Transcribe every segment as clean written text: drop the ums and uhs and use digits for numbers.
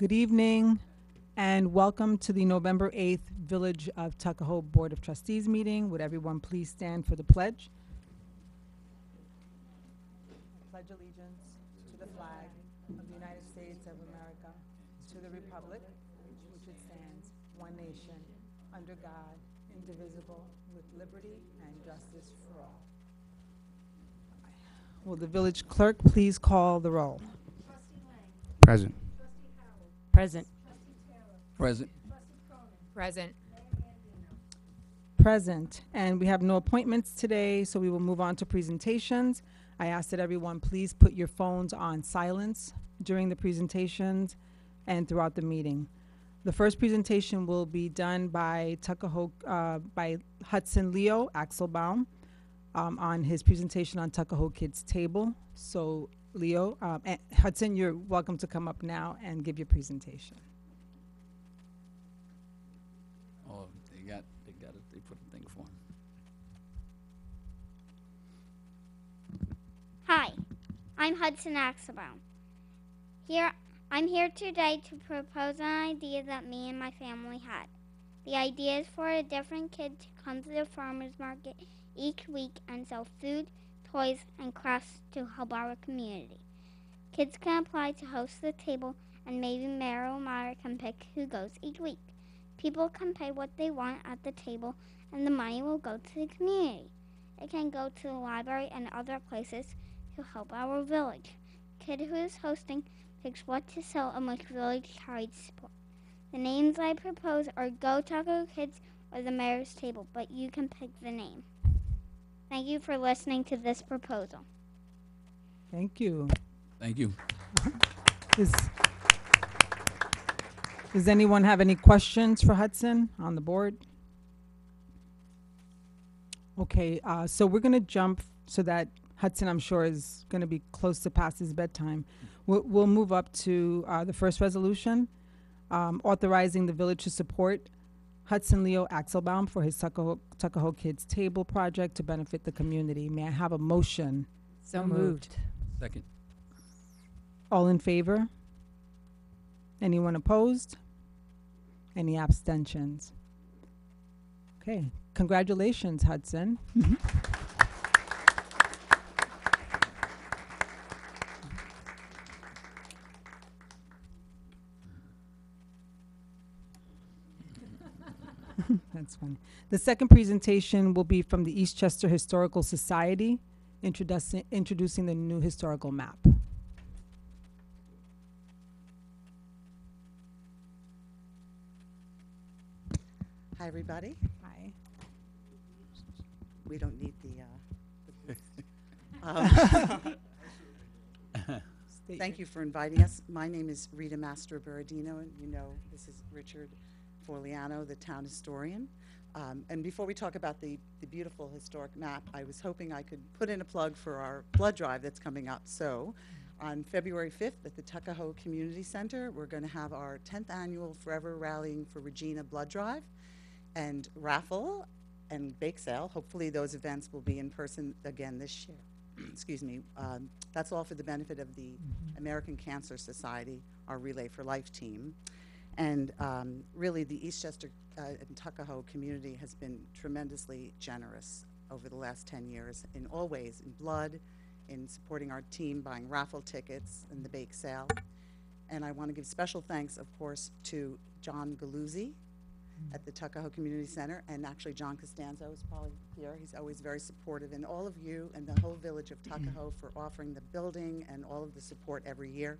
Good evening, and welcome to the November 8th Village of Tuckahoe Board of Trustees meeting. Would everyone please stand for the pledge? I pledge allegiance to the flag of the United States of America, to the republic which it stands, one nation, under God, indivisible, with liberty and justice for all. Will the village clerk please call the roll? Present. Present. Present. Present. Present. And we have no appointments today, so we will move on to presentations. I ask that everyone please put your phones on silence during the presentations and throughout the meeting. The first presentation will be done by Tuckahoe, by Hudson Leo Axelbaum on his presentation on Tuckahoe Kids Table. So Leo, Hudson, you're welcome to come up now and give your presentation. Oh, they put a thing for him. Hi, I'm Hudson Axelbaum. I'm here today to propose an idea that me and my family had. The idea is for a different kid to come to the farmer's market each week and sell food, toys, and crafts to help our community. Kids can apply to host the table, and maybe Mayor or Meyer can pick who goes each week. People can pay what they want at the table, and the money will go to the community. It can go to the library and other places to help our village. Kid who is hosting picks what to sell and which village carries support. The names I propose are Go Tuckahoe Kids or the Mayor's Table, but you can pick the name. Thank you for listening to this proposal. Thank you. Thank you. Does anyone have any questions for Hudson on the board? Okay, so we're going to jump so that Hudson, I'm sure, is going to be close to past his bedtime. We'll move up to the first resolution, authorizing the village to support Hudson Leo Axelbaum for his Tuckahoe Kids Table project to benefit the community. May I have a motion? So moved. Second. All in favor? Anyone opposed? Any abstentions? Okay, congratulations, Hudson. That's funny. The second presentation will be from the Eastchester Historical Society, introducing the new historical map. Hi, everybody. Hi. We don't need thank you for inviting us. My name is Rita Mastro Berardino, and you know this is Richard Forliano, the town historian. And before we talk about the beautiful historic map, I was hoping I could put in a plug for our blood drive that's coming up. So on February 5th at the Tuckahoe Community Center, we're going to have our 10th annual Forever Rallying for Regina blood drive and raffle and bake sale. Hopefully those events will be in person again this year. Excuse me. That's all for the benefit of the American Cancer Society, our Relay for Life team. And really the Eastchester and Tuckahoe community has been tremendously generous over the last 10 years in all ways, in blood, in supporting our team, buying raffle tickets, and the bake sale. And I want to give special thanks, of course, to John Galuzzi at the Tuckahoe Community Center, and actually John Costanzo is probably here. He's always very supportive, and all of you and the whole village of Tuckahoe for offering the building and all of the support every year.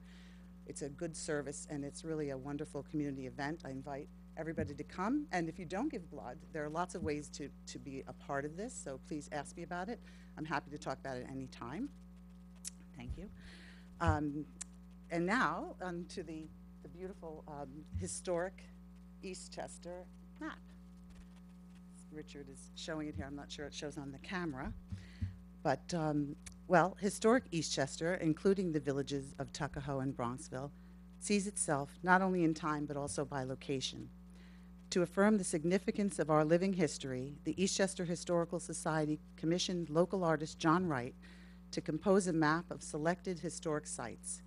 It's a good service, and it's really a wonderful community event. I invite everybody to come, and if you don't give blood, there are lots of ways to be a part of this, so please ask me about it. I'm happy to talk about it any time. Thank you. And now, to the beautiful historic Eastchester map. Richard is showing it here. I'm not sure it shows on the camera. But, well, historic Eastchester, including the villages of Tuckahoe and Bronxville, sees itself not only in time but also by location. To affirm the significance of our living history, the Eastchester Historical Society commissioned local artist John Wright to compose a map of selected historic sites.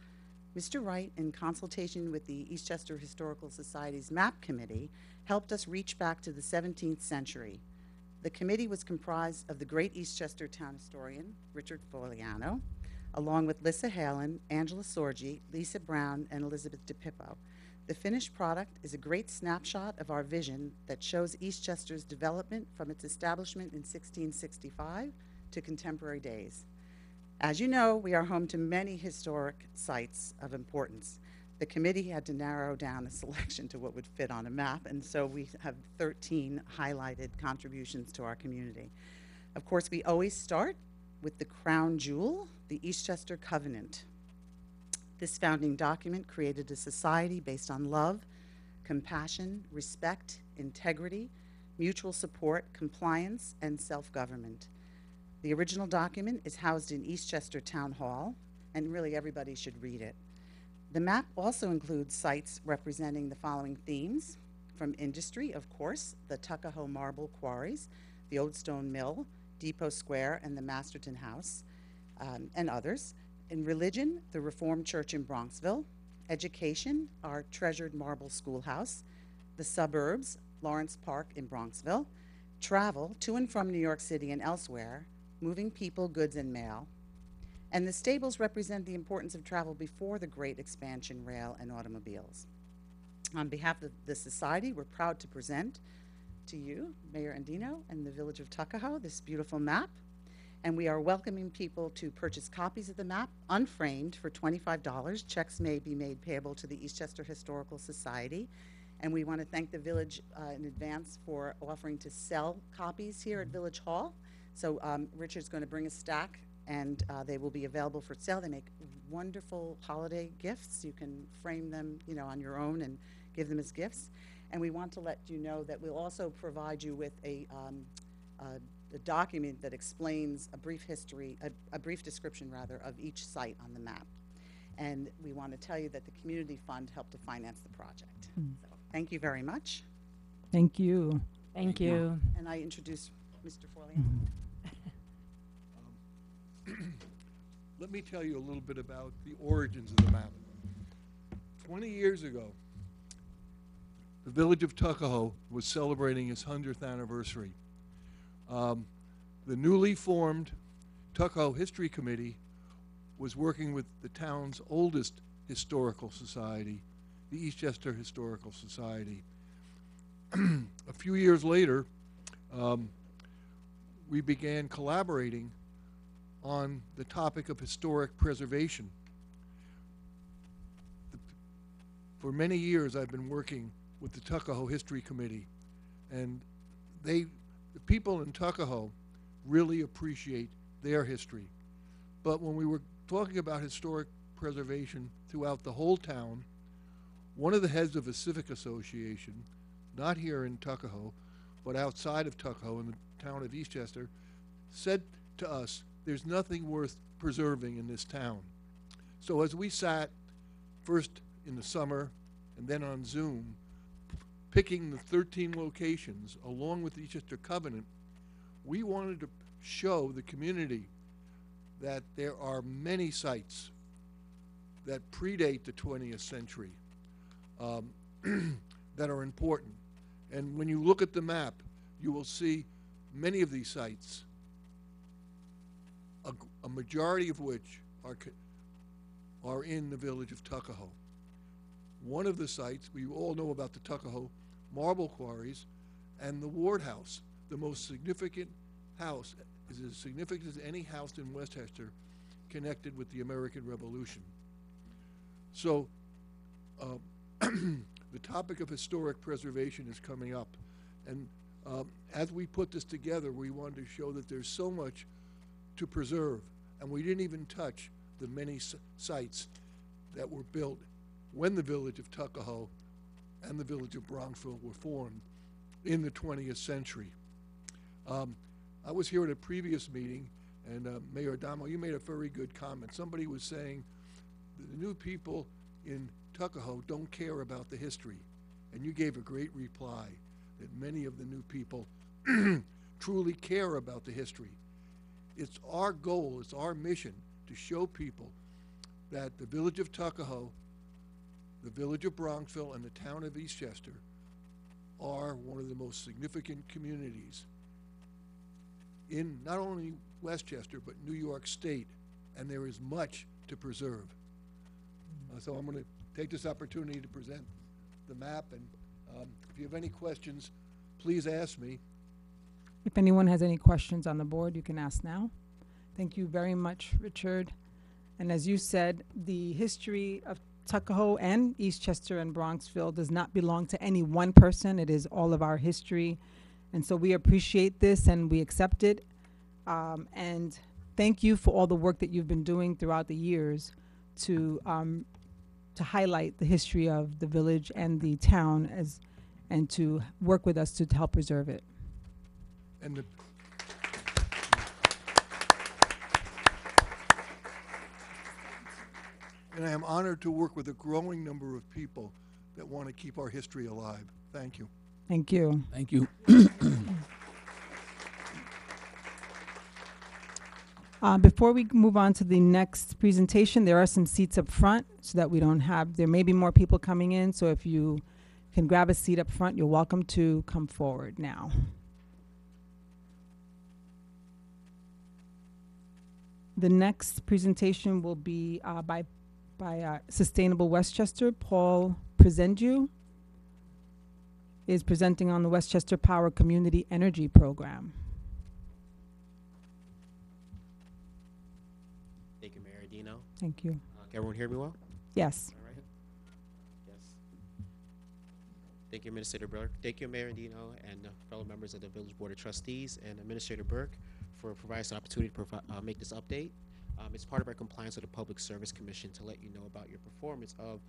Mr. Wright, in consultation with the Eastchester Historical Society's MAP Committee, helped us reach back to the 17th century. The committee was comprised of the great Eastchester town historian, Richard Foliano, along with Lissa Halen, Angela Sorgi, Lisa Brown, and Elizabeth DePippo. The finished product is a great snapshot of our vision that shows Eastchester's development from its establishment in 1665 to contemporary days. As you know, we are home to many historic sites of importance. The committee had to narrow down a selection to what would fit on a map, and so we have 13 highlighted contributions to our community. Of course, we always start with the crown jewel, the Eastchester Covenant. This founding document created a society based on love, compassion, respect, integrity, mutual support, compliance, and self-government. The original document is housed in Eastchester Town Hall, and really everybody should read it. The map also includes sites representing the following themes: from industry, of course, the Tuckahoe marble quarries, the Oldstone Mill, Depot Square, and the Masterton House, and others. In religion, the Reformed Church in Bronxville. Education, our treasured marble schoolhouse. The suburbs, Lawrence Park in Bronxville. Travel, to and from New York City and elsewhere, moving people, goods, and mail. And the stables represent the importance of travel before the great expansion, rail, and automobiles. On behalf of the Society, we're proud to present to you, Mayor Andino, and the Village of Tuckahoe, this beautiful map. And we are welcoming people to purchase copies of the map, unframed, for $25. Checks may be made payable to the Eastchester Historical Society. And we want to thank the Village in advance for offering to sell copies here at Village Hall. So Richard's going to bring a stack, and they will be available for sale. They make wonderful holiday gifts. You can frame them, you know, on your own and give them as gifts. And we want to let you know that we'll also provide you with a document that explains a brief history, a brief description rather, of each site on the map. And we want to tell you that the community fund helped to finance the project. So thank you very much. Thank you. Thank you. And I introduce Mr. Forliano. Let me tell you a little bit about the origins of the map. 20 years ago, the Village of Tuckahoe was celebrating its 100th anniversary. The newly formed Tuckahoe History Committee was working with the town's oldest historical society, the Eastchester Historical Society. A few years later, we began collaborating on the topic of historic preservation. For many years, I've been working with the Tuckahoe History Committee, and the people in Tuckahoe really appreciate their history. But when we were talking about historic preservation throughout the whole town, one of the heads of a civic association, not here in Tuckahoe, but outside of Tuckahoe in the town of Eastchester, said to us, there's nothing worth preserving in this town. So as we sat, first in the summer and then on Zoom, picking the 13 locations along with the Eastchester Covenant, we wanted to show the community that there are many sites that predate the 20th century that are important. And when you look at the map, you will see many of these sites, a majority of which are in the Village of Tuckahoe. One of the sites, we all know about the Tuckahoe marble quarries and the Ward House, the most significant house, is as significant as any house in Westchester connected with the American Revolution. So the topic of historic preservation is coming up. And as we put this together, we wanted to show that there's so much to preserve. And we didn't even touch the many sites that were built when the Village of Tuckahoe and the Village of Bronxville were formed in the 20th century. I was here at a previous meeting, and Mayor Adamo, you made a very good comment. Somebody was saying the new people in Tuckahoe don't care about the history. And you gave a great reply that many of the new people truly care about the history. It's our goal, it's our mission to show people that the village of Tuckahoe, the village of Bronxville, and the town of Eastchester are one of the most significant communities in not only Westchester, but New York State, and there is much to preserve. So I'm going to take this opportunity to present the map, and if you have any questions, please ask me. If anyone has any questions on the board, you can ask now. Thank you very much, Richard. And as you said, the history of Tuckahoe and Eastchester and Bronxville does not belong to any one person. It is all of our history. And so we appreciate this and we accept it. And thank you for all the work that you've been doing throughout the years to highlight the history of the village and the town and to work with us to help preserve it. And I am honored to work with a growing number of people that want to keep our history alive. Thank you. Thank you. Thank you. Before we move on to the next presentation, there are some seats up front so that we don't have, there may be more people coming in, so if you can grab a seat up front, you're welcome to come forward now. The next presentation will be by Sustainable Westchester. Paul Presendu is presenting on the Westchester Power Community Energy Program. Thank you, Mayor Dino. Thank you. Can everyone hear me well? Yes. All right. Yes. Thank you, Administrator Burke. Thank you, Mayor Dino, and fellow members of the Village Board of Trustees, and Administrator Burke for providing us an opportunity to make this update. It's part of our compliance with the Public Service Commission to let you know about your performance of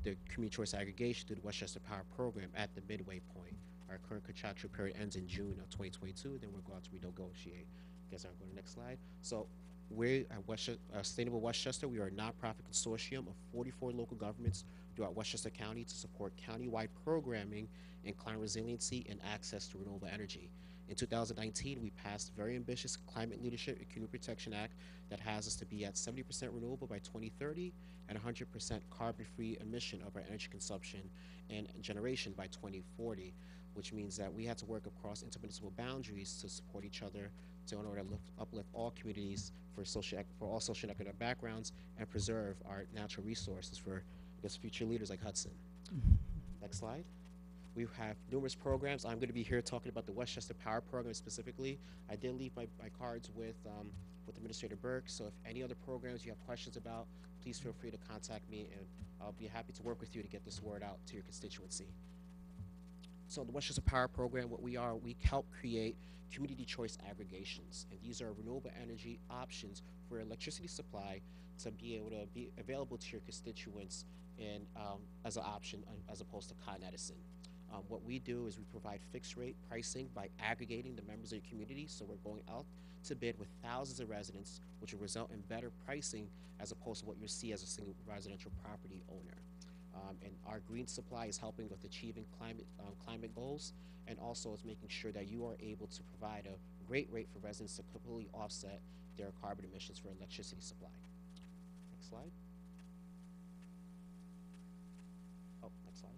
the Community Choice Aggregation through the Westchester Power Program at the midway point. Our current contractual period ends in June of 2022, then we're going to renegotiate. Guess I'll go to the next slide. So we're at Sustainable Westchester. We are a nonprofit consortium of 44 local governments throughout Westchester County to support county-wide programming in climate resiliency and access to renewable energy. In 2019, we passed a very ambitious Climate Leadership and Community Protection Act that has us to be at 70% renewable by 2030 and 100% carbon-free emission of our energy consumption and generation by 2040, which means that we had to work across intermunicipal boundaries to support each other in order to uplift all communities for all social and economic backgrounds and preserve our natural resources for, I guess, future leaders like Hudson. Next slide. We have numerous programs. I'm going to be here talking about the Westchester Power Program specifically. I did leave my cards with Administrator Burke, so if any other programs you have questions about, please feel free to contact me, and I'll be happy to work with you to get this word out to your constituency. So the Westchester Power Program, what we help create community choice aggregations, and these are renewable energy options for electricity supply to be able to be available to your constituents and as an option as opposed to Con Edison. What we do is we provide fixed rate pricing by aggregating the members of your community. So we're going out to bid with thousands of residents, which will result in better pricing as opposed to what you see as a single residential property owner. And our green supply is helping with achieving climate goals, and also is making sure that you are able to provide a great rate for residents to completely offset their carbon emissions for electricity supply. Next slide. Oh, next slide.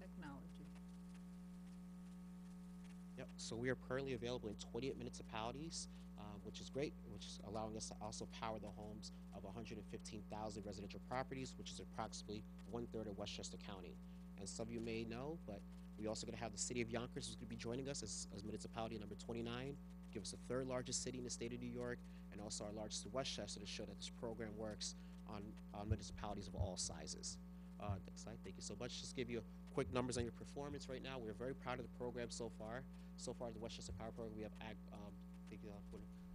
Technology. Yep, so we are currently available in 28 municipalities, which is great, which is allowing us to also power the homes of 115,000 residential properties, which is approximately 1/3 of Westchester County. And some of you may know, but we also going to have the city of Yonkers who's going to be joining us as municipality number 29, give us the 3rd largest city in the state of New York, and also our largest in Westchester to show that this program works on municipalities of all sizes. Next slide, thank you so much. Just give you quick numbers on your performance right now. We're very proud of the program so far. So far, the Westchester Power Program, we have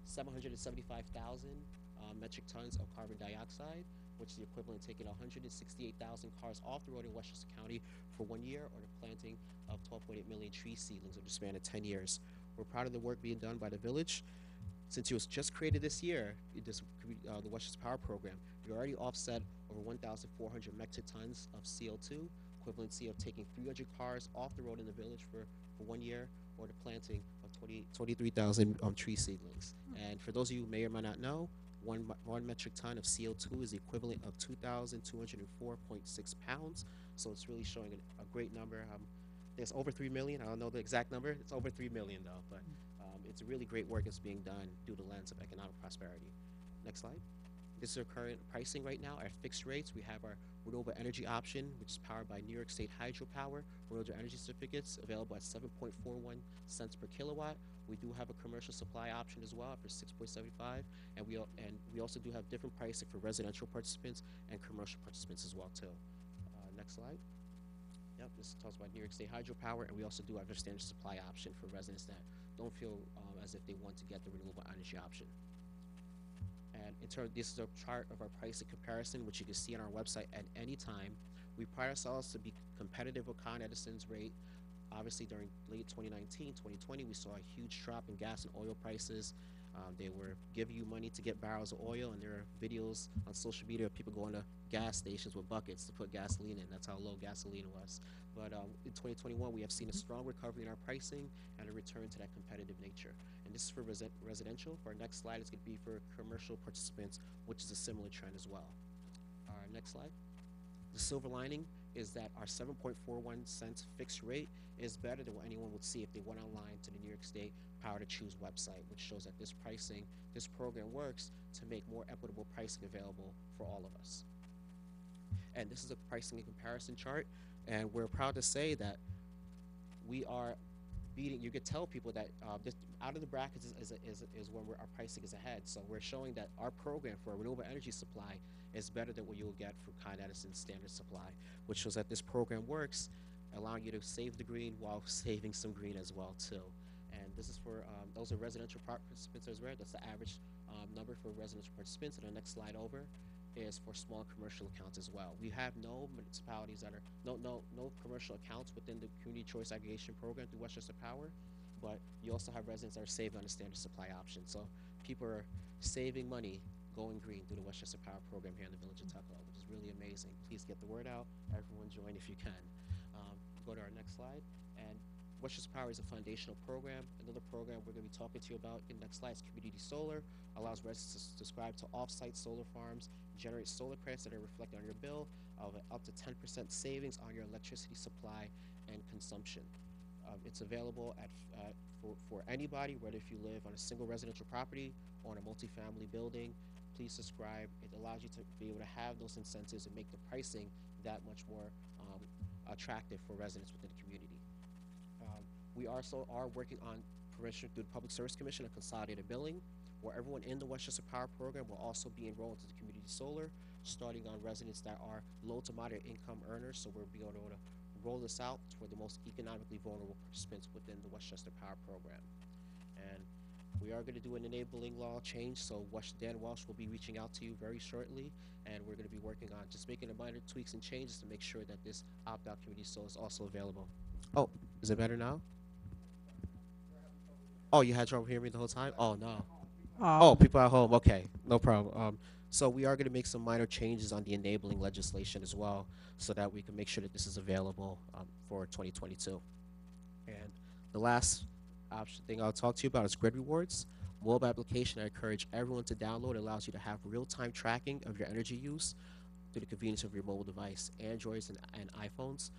775,000 metric tons of carbon dioxide, which is the equivalent of taking 168,000 cars off the road in Westchester County for 1 year, or the planting of 12.8 million tree seedlings over the span of 10 years. We're proud of the work being done by the village. Since it was just created this year, the Westchester Power Program, we already offset over 1,400 metric tons of CO2, equivalency of taking 300 cars off the road in the village for 1 year, or the planting of 23,000 tree seedlings. And for those of you who may or may not know, one metric ton of CO2 is the equivalent of 2,204.6 pounds. So it's really showing a great number. There's over 3 million. I don't know the exact number. It's over 3 million though, but it's a really great work that's being done through the lens of economic prosperity. Next slide. This is our current pricing right now. At fixed rates, we have our renewable energy option, which is powered by New York State hydropower. Renewable energy certificates available at 7.41 cents per kilowatt. We do have a commercial supply option as well for 6.75, and we also do have different pricing for residential participants and commercial participants as well too. Next slide. Yep, this talks about New York State hydropower, and we also do have a standard supply option for residents that don't feel as if they want to get the renewable energy option. And in turn, this is a chart of our pricing comparison, which you can see on our website at any time. We pride ourselves to be competitive with Con Edison's rate. Obviously, during late 2019, 2020, we saw a huge drop in gas and oil prices. They were giving you money to get barrels of oil, and there are videos on social media of people going to gas stations with buckets to put gasoline in. That's how low gasoline was. But in 2021, we have seen a strong recovery in our pricing and a return to that competitive nature. And this is for residential. For our next slide, it's going to be for commercial participants, which is a similar trend as well. Our next slide. The silver lining is that our 7.41 cents fixed rate is better than what anyone would see if they went online to the New York State Power to Choose website, which shows that this program works to make more equitable pricing available for all of us. And this is a pricing and comparison chart, and we're proud to say that we are beating. You could tell people that this out of the brackets is when our pricing is ahead. So we're showing that our program for a renewable energy supply is better than what you'll get from Con Edison's standard supply, which shows that this program works, allowing you to save the green while saving some green as well too. And this is for those are residential participants as well. That's the average number for residential participants. And the next slide over is for small commercial accounts as well. We have no municipalities that are no commercial accounts within the community choice aggregation program through Westchester Power, but you also have residents that are saving on the standard supply option. So people are saving money going green through the Westchester Power program here in the village of Tuckahoe, which is really amazing. Please get the word out. Everyone join if you can. Go to our next slide. And Westchester Power is a foundational program. Another program we're going to be talking to you about in the next slide is Community Solar. Allows residents to subscribe to off-site solar farms, generate solar credits that are reflected on your bill of up to 10% savings on your electricity supply and consumption. It's available for anybody, whether if you live on a single residential property or on a multifamily building. Please subscribe. It allows you to be able to have those incentives and make the pricing that much more attractive for residents within the community. We also are working on permission through the Public Service Commission of consolidated billing, where everyone in the Westchester Power program will also be enrolled into the community solar, starting on residents that are low to moderate income earners. So we'll be able to roll this out for the most economically vulnerable participants within the Westchester Power program. And we are going to do an enabling law change, so Dan Walsh will be reaching out to you very shortly, and we're going to be working on just making a minor tweaks and changes to make sure that this opt-out community solar is also available. Oh, is it better now? Oh, you had trouble hearing me the whole time? Oh, no. Oh, people at home. Okay, no problem. So we are going to make some minor changes on the enabling legislation as well, so that we can make sure that this is available for 2022. And the last thing I'll talk to you about is Grid Rewards, mobile application I encourage everyone to download. It allows you to have real-time tracking of your energy use through the convenience of your mobile device, Androids and iPhones.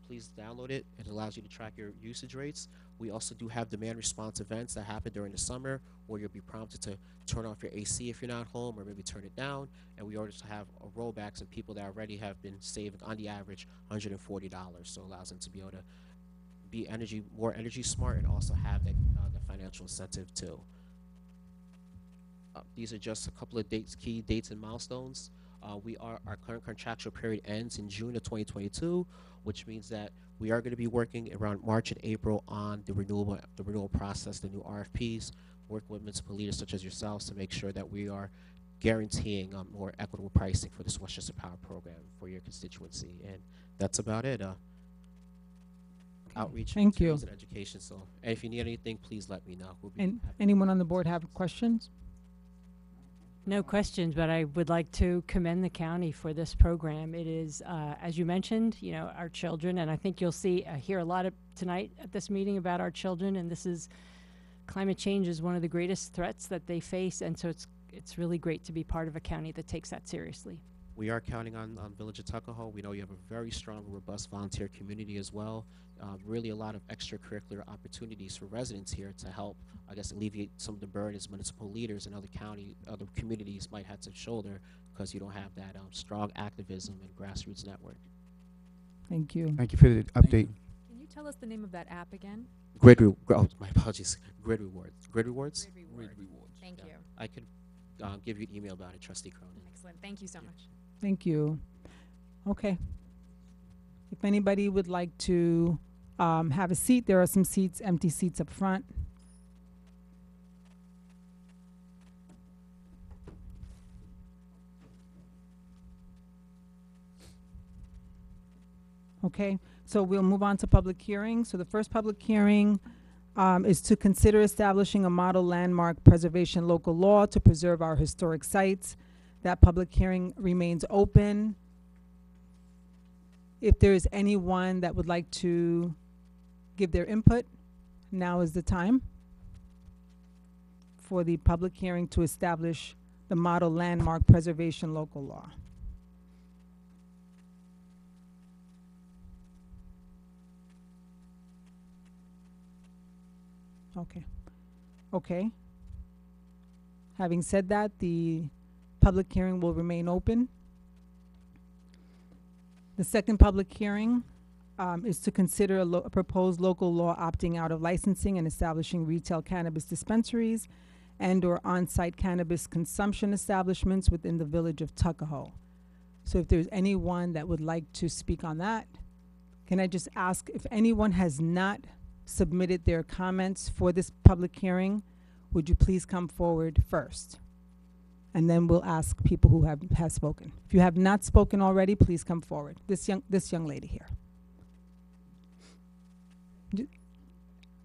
Please download it. It allows you to track your usage rates. We also do have demand response events that happen during the summer, where you'll be prompted to turn off your AC if you're not home, or maybe turn it down. And we also have rollbacks and people that already have been saving on the average $140. So it allows them to be able to be more energy smart, and also have the financial incentive too. These are just a couple of key dates and milestones. Our current contractual period ends in June of 2022, which means that we are going to be working around March and April on the renewal process, the new RFPs, working with municipal leaders such as yourselves to make sure that we are guaranteeing more equitable pricing for this Westchester Power program for your constituency. And that's about it. Outreach, Thank you. materials, and education. So, and if you need anything, please let me know. We'll be And happy. anyone on the board have questions? No questions, but I would like to commend the county for this program. It is, as you mentioned, you know, our children, and I think you'll hear a lot of tonight at this meeting about our children, and this is, climate change is one of the greatest threats that they face, and so it's really great to be part of a county that takes that seriously. We are counting on Village of Tuckahoe. We know you have a very strong, robust volunteer community as well. Really a lot of extracurricular opportunities for residents here to help, I guess, alleviate some of the burdens municipal leaders and other communities might have to shoulder because you don't have that strong activism and grassroots network. Thank you. Thank you for the update. Can you tell us the name of that app again? My apologies. Grid Rewards. Grid Rewards? Grid Read Reward. rewards. Thank Yeah. you. I could give you an email about it, Trustee Cronin. Excellent. Thank you so Yeah. much. Thank you. Okay. If anybody would like to have a seat, there are some seats, empty seats up front. Okay, so we'll move on to public hearing. So the first public hearing is to consider establishing a model landmark preservation local law to preserve our historic sites. That public hearing remains open. If there is anyone that would like to give their input, now is the time for the public hearing to establish the model landmark preservation local law. Okay. Okay. Having said that, the public hearing will remain open. The second public hearing is to consider a proposed local law opting out of licensing and establishing retail cannabis dispensaries and/or on-site cannabis consumption establishments within the village of Tuckahoe. So if there's anyone that would like to speak on that, can I just ask if anyone has not submitted their comments for this public hearing, would you please come forward first? And then we'll ask people who have spoken. If you have not spoken already, please come forward. This young lady here.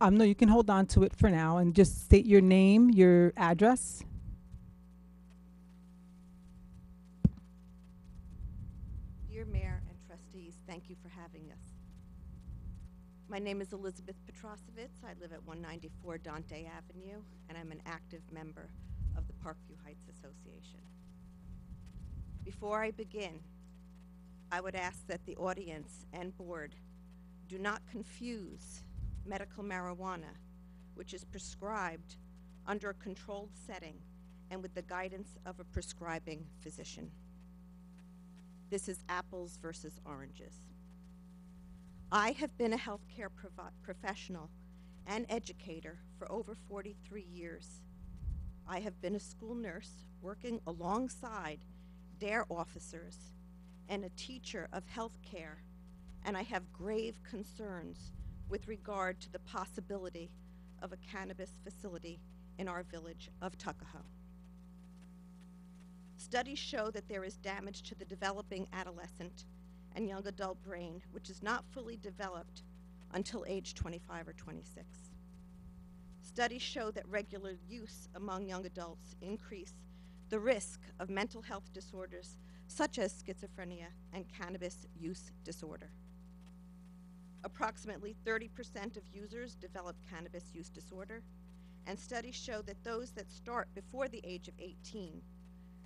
No, you can hold on to it for now and just state your name, your address. Dear Mayor and Trustees, thank you for having us. My name is Elizabeth Petrosovitz. I live at 194 Dante Avenue, and I'm an active member of the Parkview Heights Association. Before I begin, I would ask that the audience and board do not confuse medical marijuana, which is prescribed under a controlled setting and with the guidance of a prescribing physician. This is apples versus oranges. I have been a healthcare professional and educator for over 43 years. I have been a school nurse working alongside DARE officers and a teacher of healthcare, and I have grave concerns with regard to the possibility of a cannabis facility in our village of Tuckahoe. Studies show that there is damage to the developing adolescent and young adult brain, which is not fully developed until age 25 or 26. Studies show that regular use among young adults increase the risk of mental health disorders such as schizophrenia and cannabis use disorder. Approximately 30% of users develop cannabis use disorder, and studies show that those that start before the age of 18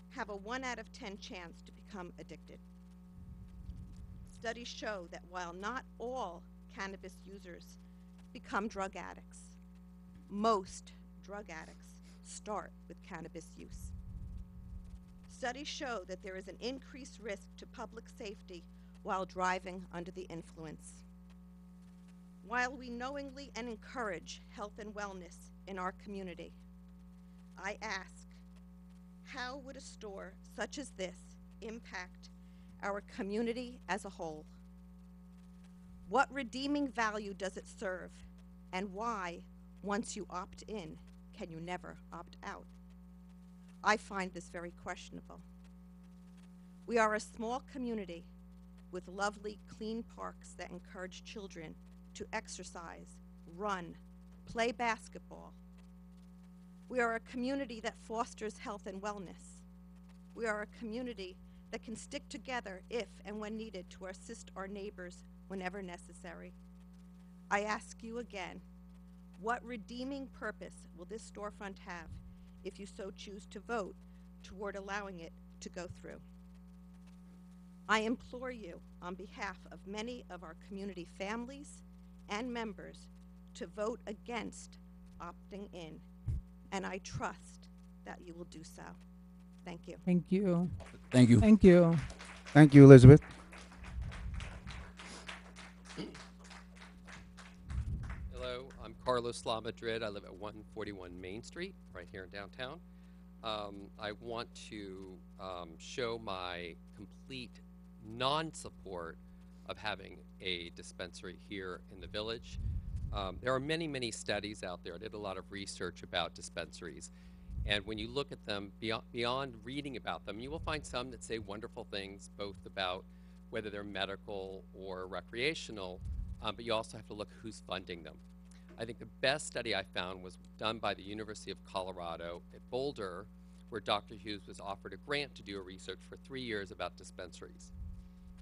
have a 1 out of 10 chance to become addicted. Studies show that while not all cannabis users become drug addicts, most drug addicts start with cannabis use. Studies show that there is an increased risk to public safety while driving under the influence. While we knowingly and encourage health and wellness in our community, I ask, how would a store such as this impact our community as a whole? What redeeming value does it serve, and why, once you opt in, can you never opt out? I find this very questionable. We are a small community with lovely, clean parks that encourage children to exercise, run, play basketball. We are a community that fosters health and wellness. We are a community that can stick together if and when needed to assist our neighbors whenever necessary. I ask you again, what redeeming purpose will this storefront have if you so choose to vote toward allowing it to go through? I implore you on behalf of many of our community families and members to vote against opting in, and I trust that you will do so. Thank you. Thank you. Thank you. Thank you. Thank you, Elizabeth. Hello, I'm Carlos La Madrid. I live at 141 Main Street, right here in downtown. I want to show my complete non-support of having a dispensary here in the village. There are many, many studies out there. I did a lot of research about dispensaries. And when you look at them, beyond reading about them, you will find some that say wonderful things, both about whether they're medical or recreational, but you also have to look who's funding them. I think the best study I found was done by the University of Colorado at Boulder, where Dr. Hughes was offered a grant to do a research for 3 years about dispensaries.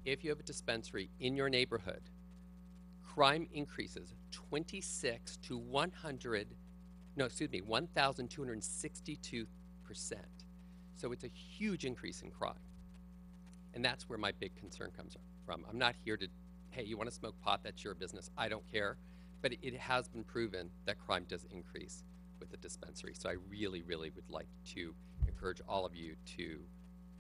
If you have a dispensary in your neighborhood, crime increases 26 to 1,262%. So it's a huge increase in crime. And that's where my big concern comes from. I'm not here to, hey, you want to smoke pot, that's your business. I don't care. But it has been proven that crime does increase with the dispensary. So I really, really would like to encourage all of you to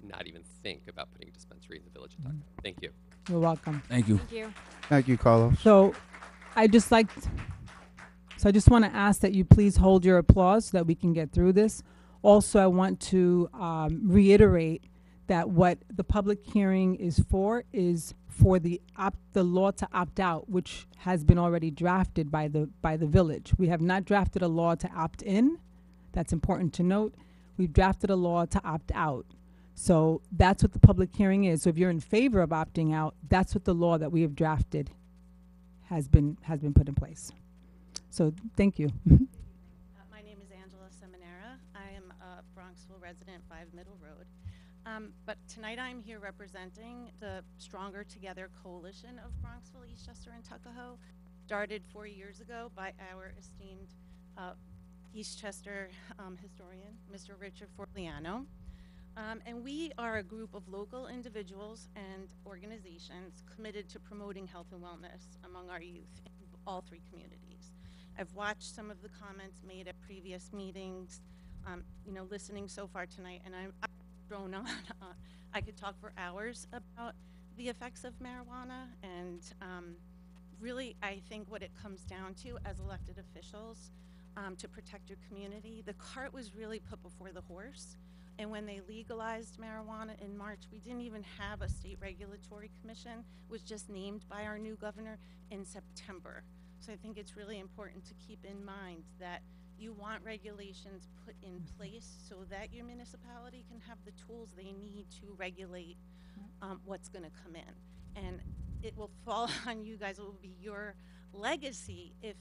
not even think about putting a dispensary in the village of Tuckahoe. Thank you. You're welcome. Thank you. Thank you. Thank you, Carlos. So I just want to ask that you please hold your applause so that we can get through this. Also, I want to reiterate that what the public hearing is for the law to opt out, which has been already drafted by the village. We have not drafted a law to opt in. That's important to note. We've drafted a law to opt out. So that's what the public hearing is. So if you're in favor of opting out, that's what the law that we have drafted has been put in place. So thank you. My name is Angela Seminara. I am a Bronxville resident, 5 Middle Road. But tonight I'm here representing the Stronger Together Coalition of Bronxville, Eastchester, and Tuckahoe, started 4 years ago by our esteemed Eastchester historian, Mr. Richard Forliano. And we are a group of local individuals and organizations committed to promoting health and wellness among our youth in all 3 communities. I've watched some of the comments made at previous meetings, listening so far tonight, and I'm thrown on. I could talk for hours about the effects of marijuana, and really I think what it comes down to as elected officials to protect your community, the cart was really put before the horse. And when they legalized marijuana in March, we didn't even have a state regulatory commission. It was just named by our new governor in September. So I think it's really important to keep in mind that you want regulations put in place so that your municipality can have the tools they need to regulate what's going to come in. And it will fall on you guys. It will be your legacy if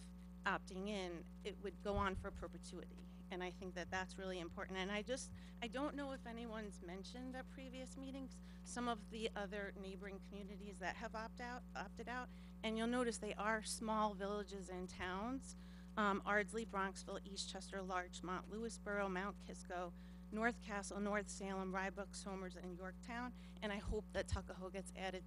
opting in, it would go on for perpetuity. And I think that that's really important. And I don't know if anyone's mentioned at previous meetings some of the other neighboring communities that have opted out. And you'll notice they are small villages and towns. Ardsley, Bronxville, Eastchester, Larchmont, Lewisboro, Mount Kisco, North Castle, North Salem, Rybrook, Somers, and Yorktown. And I hope that Tuckahoe gets added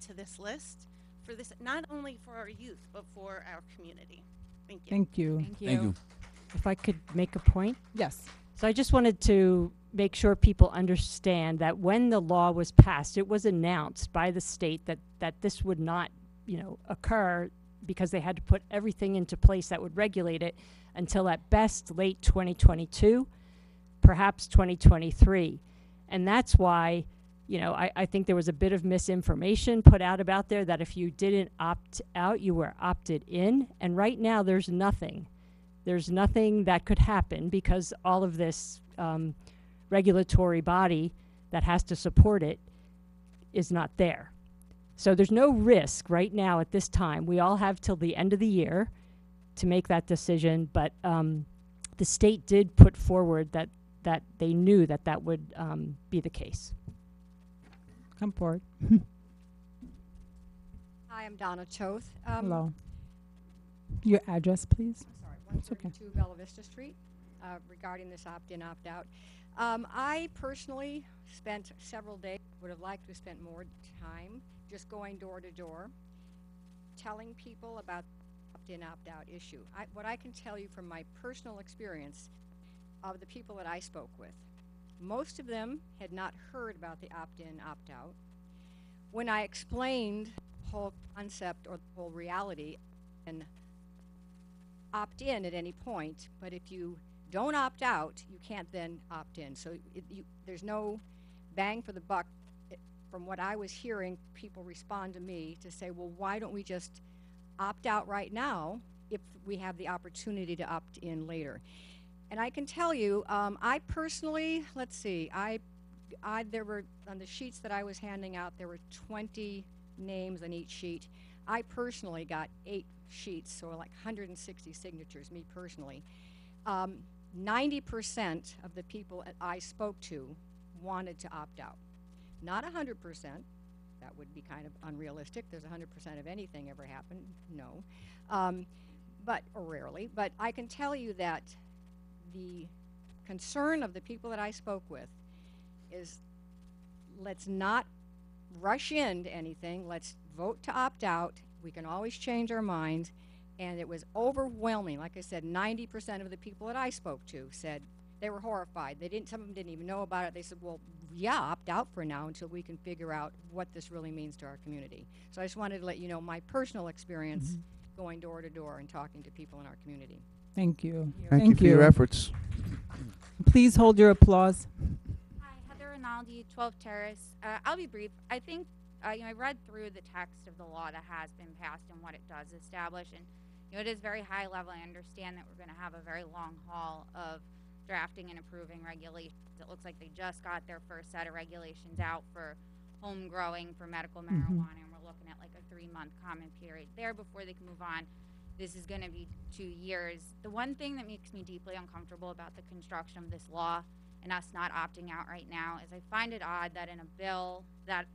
to this list for this, not only for our youth, but for our community. Thank you. Thank you. Thank you. Thank you. If I could make a point. Yes. So I just wanted to make sure people understand that when the law was passed, it was announced by the state that this would not, occur because they had to put everything into place that would regulate it until at best late 2022, perhaps 2023. And that's why, I think there was a bit of misinformation put out about there that if you didn't opt out, you were opted in. And right now there's nothing. There's nothing that could happen because all of this regulatory body that has to support it is not there. So there's no risk right now at this time. We all have till the end of the year to make that decision, but the state did put forward that that they knew that that would be the case. Come forward. Hi, I'm Donna Choth. Hello. Your address, please. I'm sorry, It's okay. 132 Bella Vista Street, regarding this opt-in, opt-out. I personally spent several days, would have liked to have spent more time just going door to door, telling people about the opt-in, opt-out issue. What I can tell you from my personal experience of the people that I spoke with, most of them had not heard about the opt-in, opt-out. When I explained the whole concept or the whole reality and opt in at any point, but if you don't opt out, you can't then opt in. So there's no bang for the buck. From what I was hearing, people respond to me to say, well, why don't we just opt out right now if we have the opportunity to opt in later? And I can tell you, I personally, let's see, there were, on the sheets that I was handing out, there were 20 names on each sheet. I personally got 8 sheets, so like 160 signatures, me personally. 90% of the people I spoke to wanted to opt out. Not 100%, that would be kind of unrealistic. There's 100% of anything ever happen, no. Or rarely, but I can tell you that the concern of the people that I spoke with is, let's not rush into anything, let's vote to opt out. We can always change our mind. And it was overwhelming. Like I said, 90% of the people that I spoke to said they were horrified. Some of them didn't even know about it. They said, well, yeah, opt out for now until we can figure out what this really means to our community. So I just wanted to let you know my personal experience going door to door and talking to people in our community. Thank you. Thank you for your efforts. Please hold your applause. Hi, Heather Rinaldi, 12 Terrace. I'll be brief. I think I read through the text of the law that has been passed and what it does establish, and it is very high level. I understand that we're going to have a very long haul of drafting and approving regulations. It looks like they just got their first set of regulations out for home growing for medical marijuana, and we're looking at like a 3-month comment period there before they can move on. This is going to be 2 years. The one thing that makes me deeply uncomfortable about the construction of this law and us not opting out right now is I find it odd that in a bill that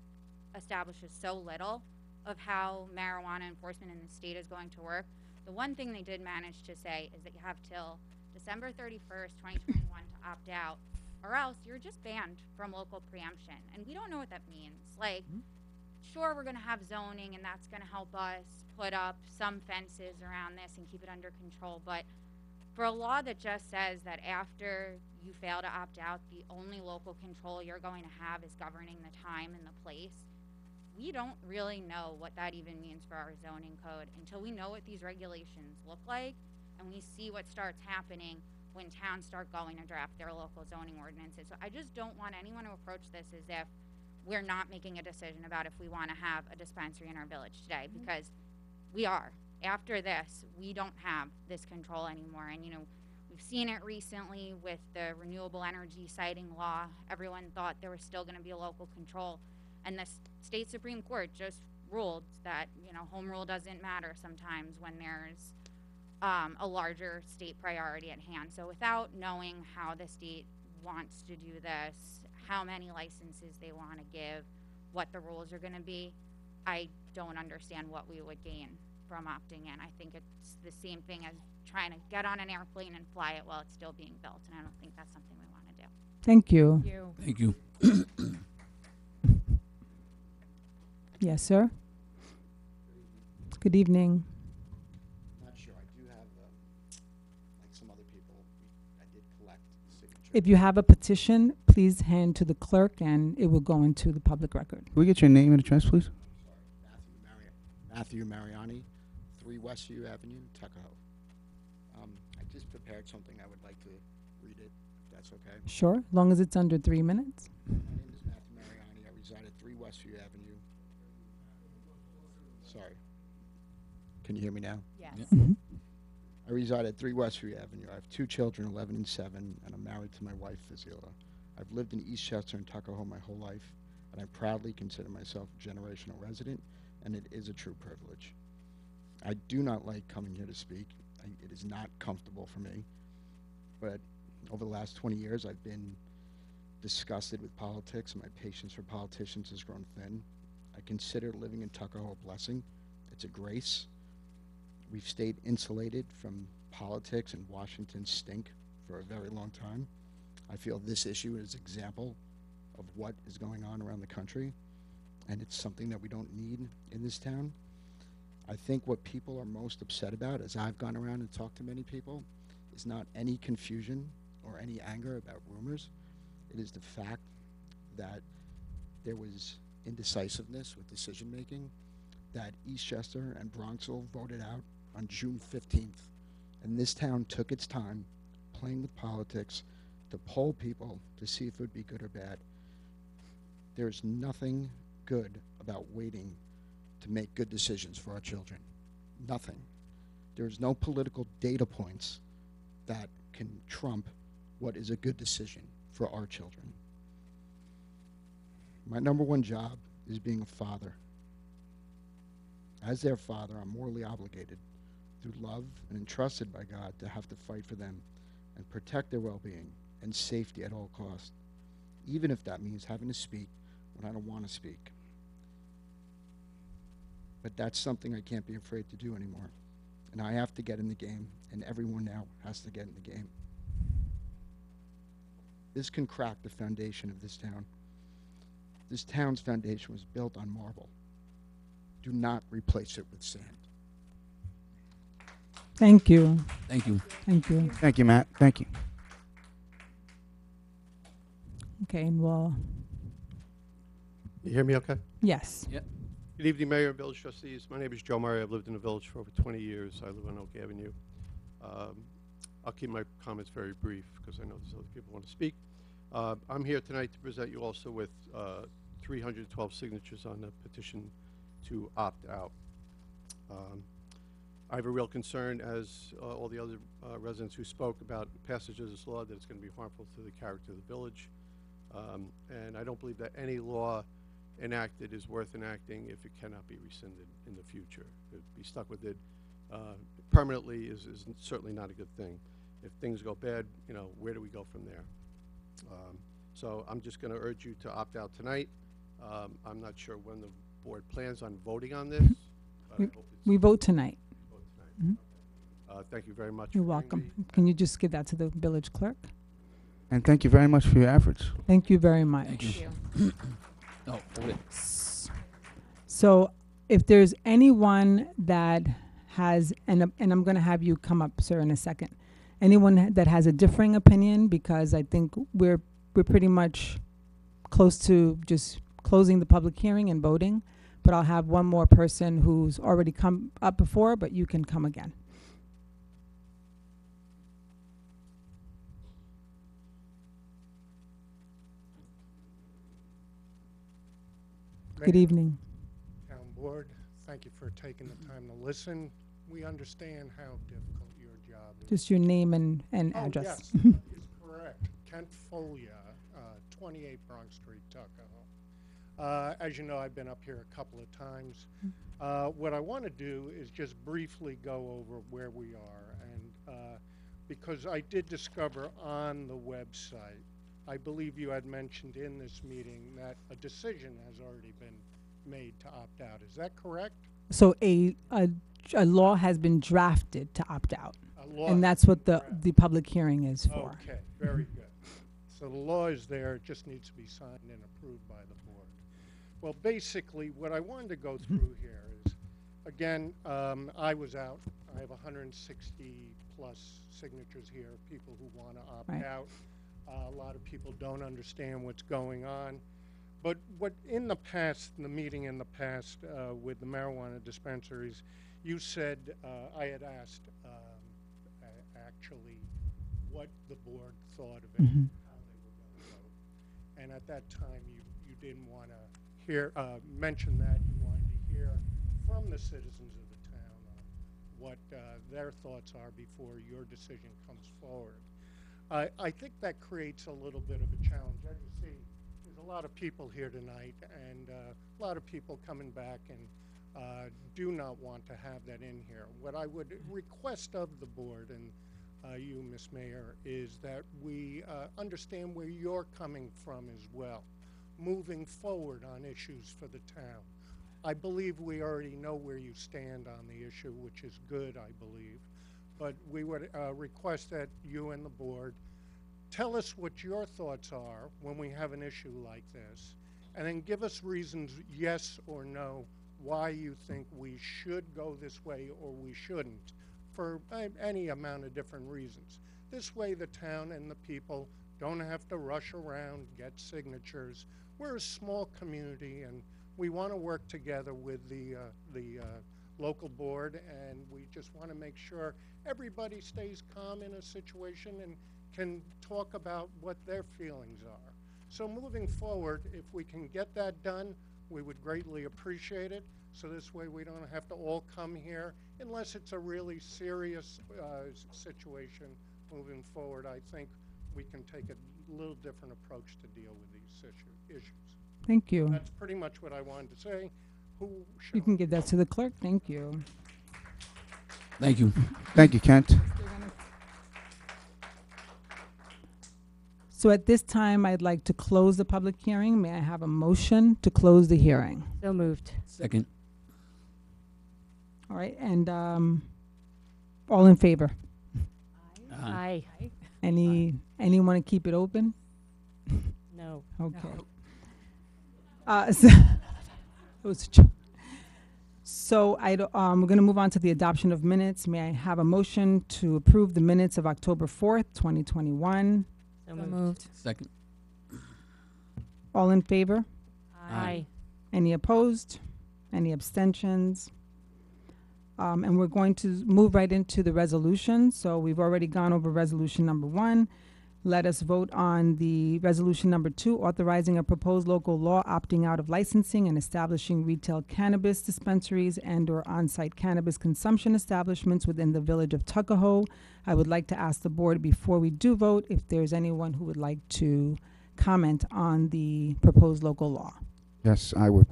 establishes so little of how marijuana enforcement in the state is going to work, the one thing they did manage to say is that you have till December 31st, 2021 to opt out, or else you're just banned from local preemption. And we don't know what that means. Like, sure, we're going to have zoning, and that's going to help us put up some fences around this and keep it under control. But for a law that just says that after you fail to opt out, the only local control you're going to have is governing the time and the place, we don't really know what that even means for our zoning code until we know what these regulations look like and we see what starts happening when towns start going to draft their local zoning ordinances. So I just don't want anyone to approach this as if we're not making a decision about if we want to have a dispensary in our village today, because we are. After this, we don't have this control anymore. And, we've seen it recently with the renewable energy siting law. Everyone thought there was still going to be a local control. And the state Supreme Court just ruled that, home rule doesn't matter sometimes when there's a larger state priority at hand. So without knowing how the state wants to do this, how many licenses they want to give, what the rules are going to be, I don't understand what we would gain from opting in. I think it's the same thing as trying to get on an airplane and fly it while it's still being built, and I don't think that's something we want to do. Thank you. Thank you. Yes, sir. Good evening. Not sure. I do have, like some other people, I did collect signatures. If you have a petition, please hand to the clerk and it will go into the public record. Can we get your name and address, please? Matthew Mariani, 3 Westview Avenue, Tuckahoe. I just prepared something. I would like to read it, if that's okay. Sure, as long as it's under 3 minutes. My name is Matthew Mariani. I reside at 3 Westview Avenue. Sorry. Can you hear me now? Yes. I reside at 3 Westview Avenue. I have 2 children, 11 and 7, and I'm married to my wife, Fazila. I've lived in Eastchester and Tuckahoe my whole life, and I proudly consider myself a generational resident, and it is a true privilege. I do not like coming here to speak. It is not comfortable for me, but Over the last 20 years, I've been disgusted with politics, and my patience for politicians has grown thin. I consider living in Tuckahoe a blessing. It's a grace. We've stayed insulated from politics and Washington's stink for a very long time. I feel this issue is an example of what is going on around the country, and it's something that we don't need in this town. I think what people are most upset about, as I've gone around and talked to many people, is not any confusion or any anger about rumors. It is the fact that there was indecisiveness with decision making, that Eastchester and Bronxville voted out on June 15th, and this town took its time playing with politics to poll people to see if it would be good or bad. There's nothing good about waiting to make good decisions for our children. Nothing. There's no political data points that can trump what is a good decision for our children. My number one job is being a father. As their father, I'm morally obligated through love and entrusted by God to have to fight for them and protect their well-being and safety at all costs, even if that means having to speak when I don't want to speak. But that's something I can't be afraid to do anymore. And I have to get in the game, and everyone now has to get in the game. This can crack the foundation of this town. This town's foundation was built on marble. Do not replace it with sand. Thank you. Thank you. Thank you. Thank you, Matt. Thank you. Okay, and we'll, You hear me okay? yes. Yep. Good evening, Mayor and Village Trustees. My name is Joe Murray. I've lived in the village for over 20 years. I live on Oak Avenue. I'll keep my comments very brief because I know there's other people who want to speak. I'm here tonight to present you also with 312 signatures on the petition to opt out. I have a real concern, as all the other residents who spoke, about passage of this law, that it's going to be harmful to the character of the village. And I don't believe that any law enacted is worth enacting if it cannot be rescinded in the future. To be stuck with it permanently is certainly not a good thing. If things go bad, you know, where do we go from there? So I'm just going to urge you to opt out tonight. I'm not sure when the board plans on voting on this. But I hope it's We vote tonight. vote tonight. Okay. Thank you very much. You're for hearing welcome. me. Can you just give that to the village clerk? And thank you very much for your efforts. Thank you very much. Thank you. Oh, hold it. So if there's anyone that has, and I'm going to have you come up, sir, in a second. Anyone that has a differing opinion, because I think we're pretty much close to just closing the public hearing and voting. But I'll have one more person who's already come up before, but you can come again. Good evening. Town Board, thank you for taking the time to listen. We understand how difficult your job is. Just your name and address. Yes, that is correct. Kent Folia, 28 Bronx Street, Tuckahoe. As you know, I've been up here a couple of times. What I want to do is just briefly go over where we are, and because I did discover on the website, I believe you had mentioned in this meeting that a decision has already been made to opt out. Is that correct? So a law has been drafted to opt out, A law and has that's what been the drafted. public hearing is for. Okay, very good. So the law is there, it just needs to be signed and approved by the board. Well, basically, what I wanted to go through here is, again, I was out. I have 160 plus signatures here, people who want to opt Right. out. A lot of people don't understand what's going on. But what in the past, in the meeting in the past with the marijuana dispensaries, you said, I had asked actually what the board thought of it, how they were going to vote. And at that time, you didn't want to mention that. You wanted to hear from the citizens of the town what their thoughts are before your decision comes forward. I think that creates a little bit of a challenge. As you see, there's a lot of people here tonight, and a lot of people coming back and do not want to have that in here. What I would request of the board, and you, Ms. Mayor, is that we understand where you're coming from as well, moving forward on issues for the town. I believe we already know where you stand on the issue, which is good, I believe. But we would request that you and the board tell us what your thoughts are when we have an issue like this, and then give us reasons, yes or no, why you think we should go this way or we shouldn't, for any amount of different reasons. This way the town and the people don't have to rush around, get signatures. We're a small community, and we want to work together with the local board, and we just want to make sure everybody stays calm in a situation and can talk about what their feelings are. So moving forward, if we can get that done, we would greatly appreciate it. So this way we don't have to all come here unless it's a really serious situation moving forward. I think we can take a little different approach to deal with these issues. Thank you. That's pretty much what I wanted to say. Who shall You can give that to the clerk. Thank you. Thank you. Thank you, Kent. So at this time, I'd like to close the public hearing. May I have a motion to close the hearing? So moved. Second. All right, and all in favor? Aye. Anyone want to keep it open? No. Okay. So it was a joke. So we're going to move on to the adoption of minutes. May I have a motion to approve the minutes of October 4th, 2021? So moved. Second. All in favor? Aye. Any opposed? Any abstentions? And we're going to move right into the resolution. So we've already gone over resolution number 1. Let us vote on the resolution number 2, authorizing a proposed local law opting out of licensing and establishing retail cannabis dispensaries and/or on-site cannabis consumption establishments within the village of Tuckahoe. I would like to ask the board, before we do vote, if there's anyone who would like to comment on the proposed local law. Yes, I would.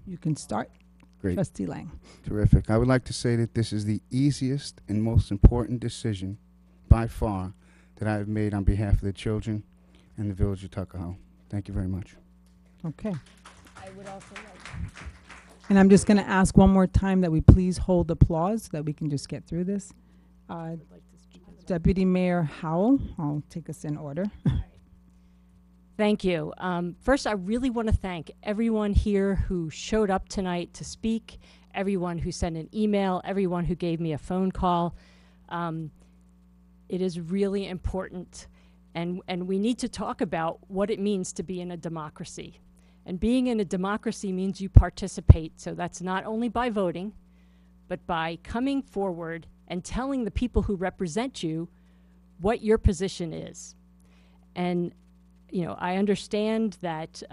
You can start. Great. Trustee Lang. Terrific. I would like to say that this is the easiest and most important decision by far that I have made on behalf of the children and the village of Tuckahoe. Thank you very much. Okay. I would also like. And I'm just going to ask one more time that we please hold applause so that we can just get through this. Deputy Mayor Howell, I'll take us in order. Thank you. First, I really want to thank everyone here who showed up tonight to speak, everyone who sent an email, everyone who gave me a phone call. It is really important, and we need to talk about what it means to be in a democracy. And being in a democracy means you participate, so that's not only by voting, but by coming forward and telling the people who represent you what your position is. And you know, I understand that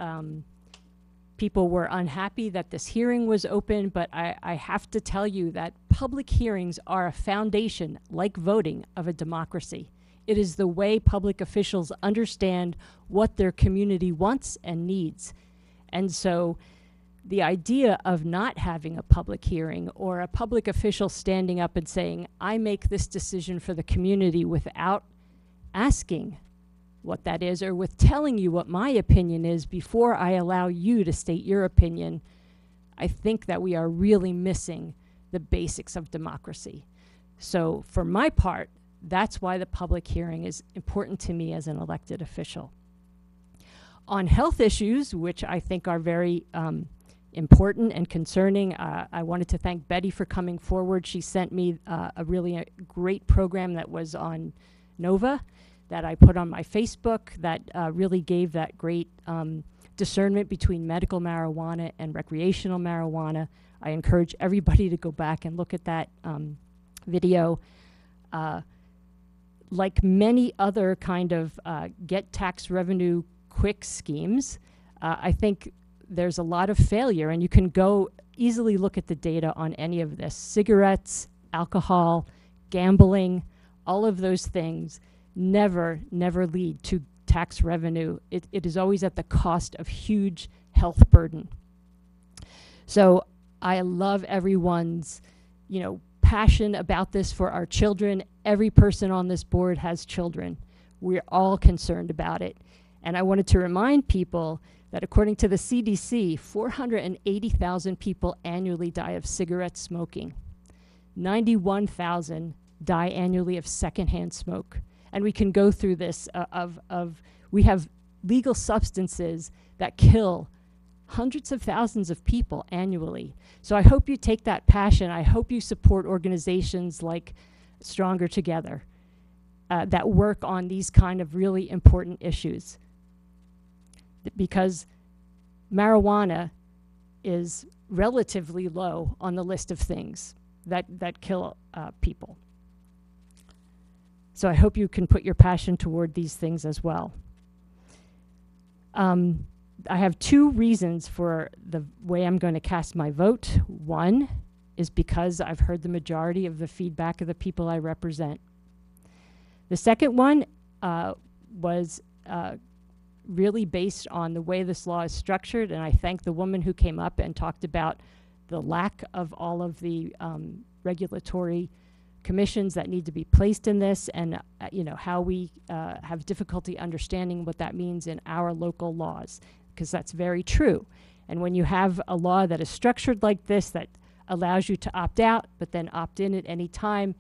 people were unhappy that this hearing was open, but I have to tell you that public hearings are a foundation, like voting, of a democracy. It is the way public officials understand what their community wants and needs. And so the idea of not having a public hearing or a public official standing up and saying, I make this decision for the community without asking what that is, or with telling you what my opinion is before I allow you to state your opinion, I think that we are really missing the basics of democracy. So for my part, that's why the public hearing is important to me as an elected official. On health issues, which I think are very important and concerning, I wanted to thank Betty for coming forward. She sent me a really great program that was on Nova that I put on my Facebook that really gave that great discernment between medical marijuana and recreational marijuana. I encourage everybody to go back and look at that video. Like many other kind of get tax revenue quick schemes, I think there's a lot of failure, and you can go easily look at the data on any of this. Cigarettes, alcohol, gambling, all of those things never lead to tax revenue. It is always at the cost of huge health burden. So I love everyone's, passion about this for our children. Every person on this board has children. We're all concerned about it. And I wanted to remind people that according to the CDC, 480,000 people annually die of cigarette smoking. 91,000 die annually of secondhand smoke. And we can go through this we have legal substances that kill hundreds of thousands of people annually. So I hope you take that passion. I hope you support organizations like Stronger Together that work on these kind of really important issues. Because marijuana is relatively low on the list of things that kill people. So I hope you can put your passion toward these things as well. I have two reasons for the way I'm going to cast my vote. One is because I've heard the majority of the feedback of the people I represent. The second one was really based on the way this law is structured, and I thank the woman who came up and talked about the lack of all of the regulatory commissions that need to be placed in this, and you know, how we have difficulty understanding what that means in our local laws, because that's very true. And when you have a law that is structured like this, that allows you to opt out but then opt in at any time,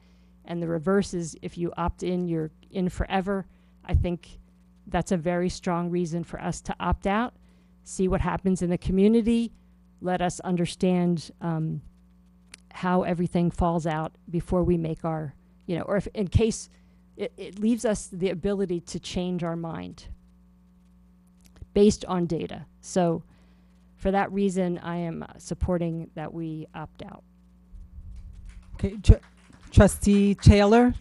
and the reverse is if you opt in, you're in forever, I think that's a very strong reason for us to opt out, see what happens in the community, let us understand how everything falls out before we make our, you know, or if in case it leaves us the ability to change our mind based on data. So for that reason, I am supporting that we opt out. Okay, Trustee Taylor.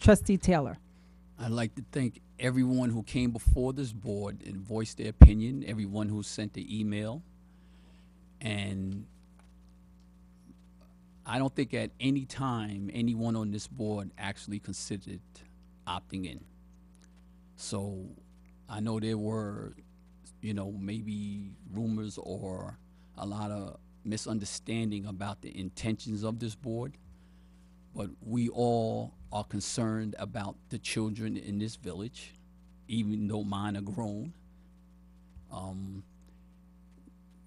I'd like to thank everyone who came before this board and voiced their opinion, everyone who sent the email. And I don't think at any time anyone on this board actually considered opting in. So I know there were, you know, maybe rumors or a lot of misunderstanding about the intentions of this board, but we all are concerned about the children in this village, even though mine are grown.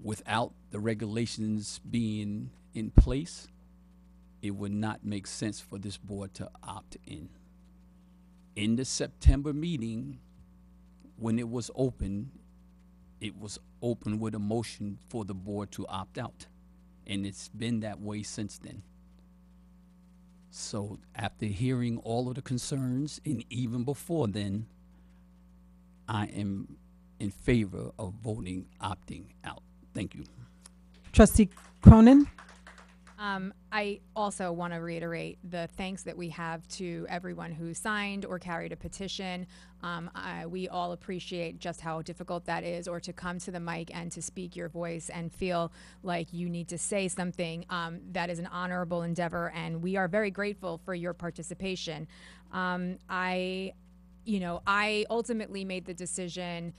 Without the regulations being in place, it would not make sense for this board to opt in. In the September meeting, when it was open with a motion for the board to opt out. And it's been that way since then. So after hearing all of the concerns, and even before then, I am in favor of voting opting out. Thank you. Trustee Cronin. I also want to reiterate the thanks that we have to everyone who signed or carried a petition. We all appreciate just how difficult that is, or to come to the mic and to speak your voice and feel like you need to say something. That is an honorable endeavor, and we are very grateful for your participation. I ultimately made the decision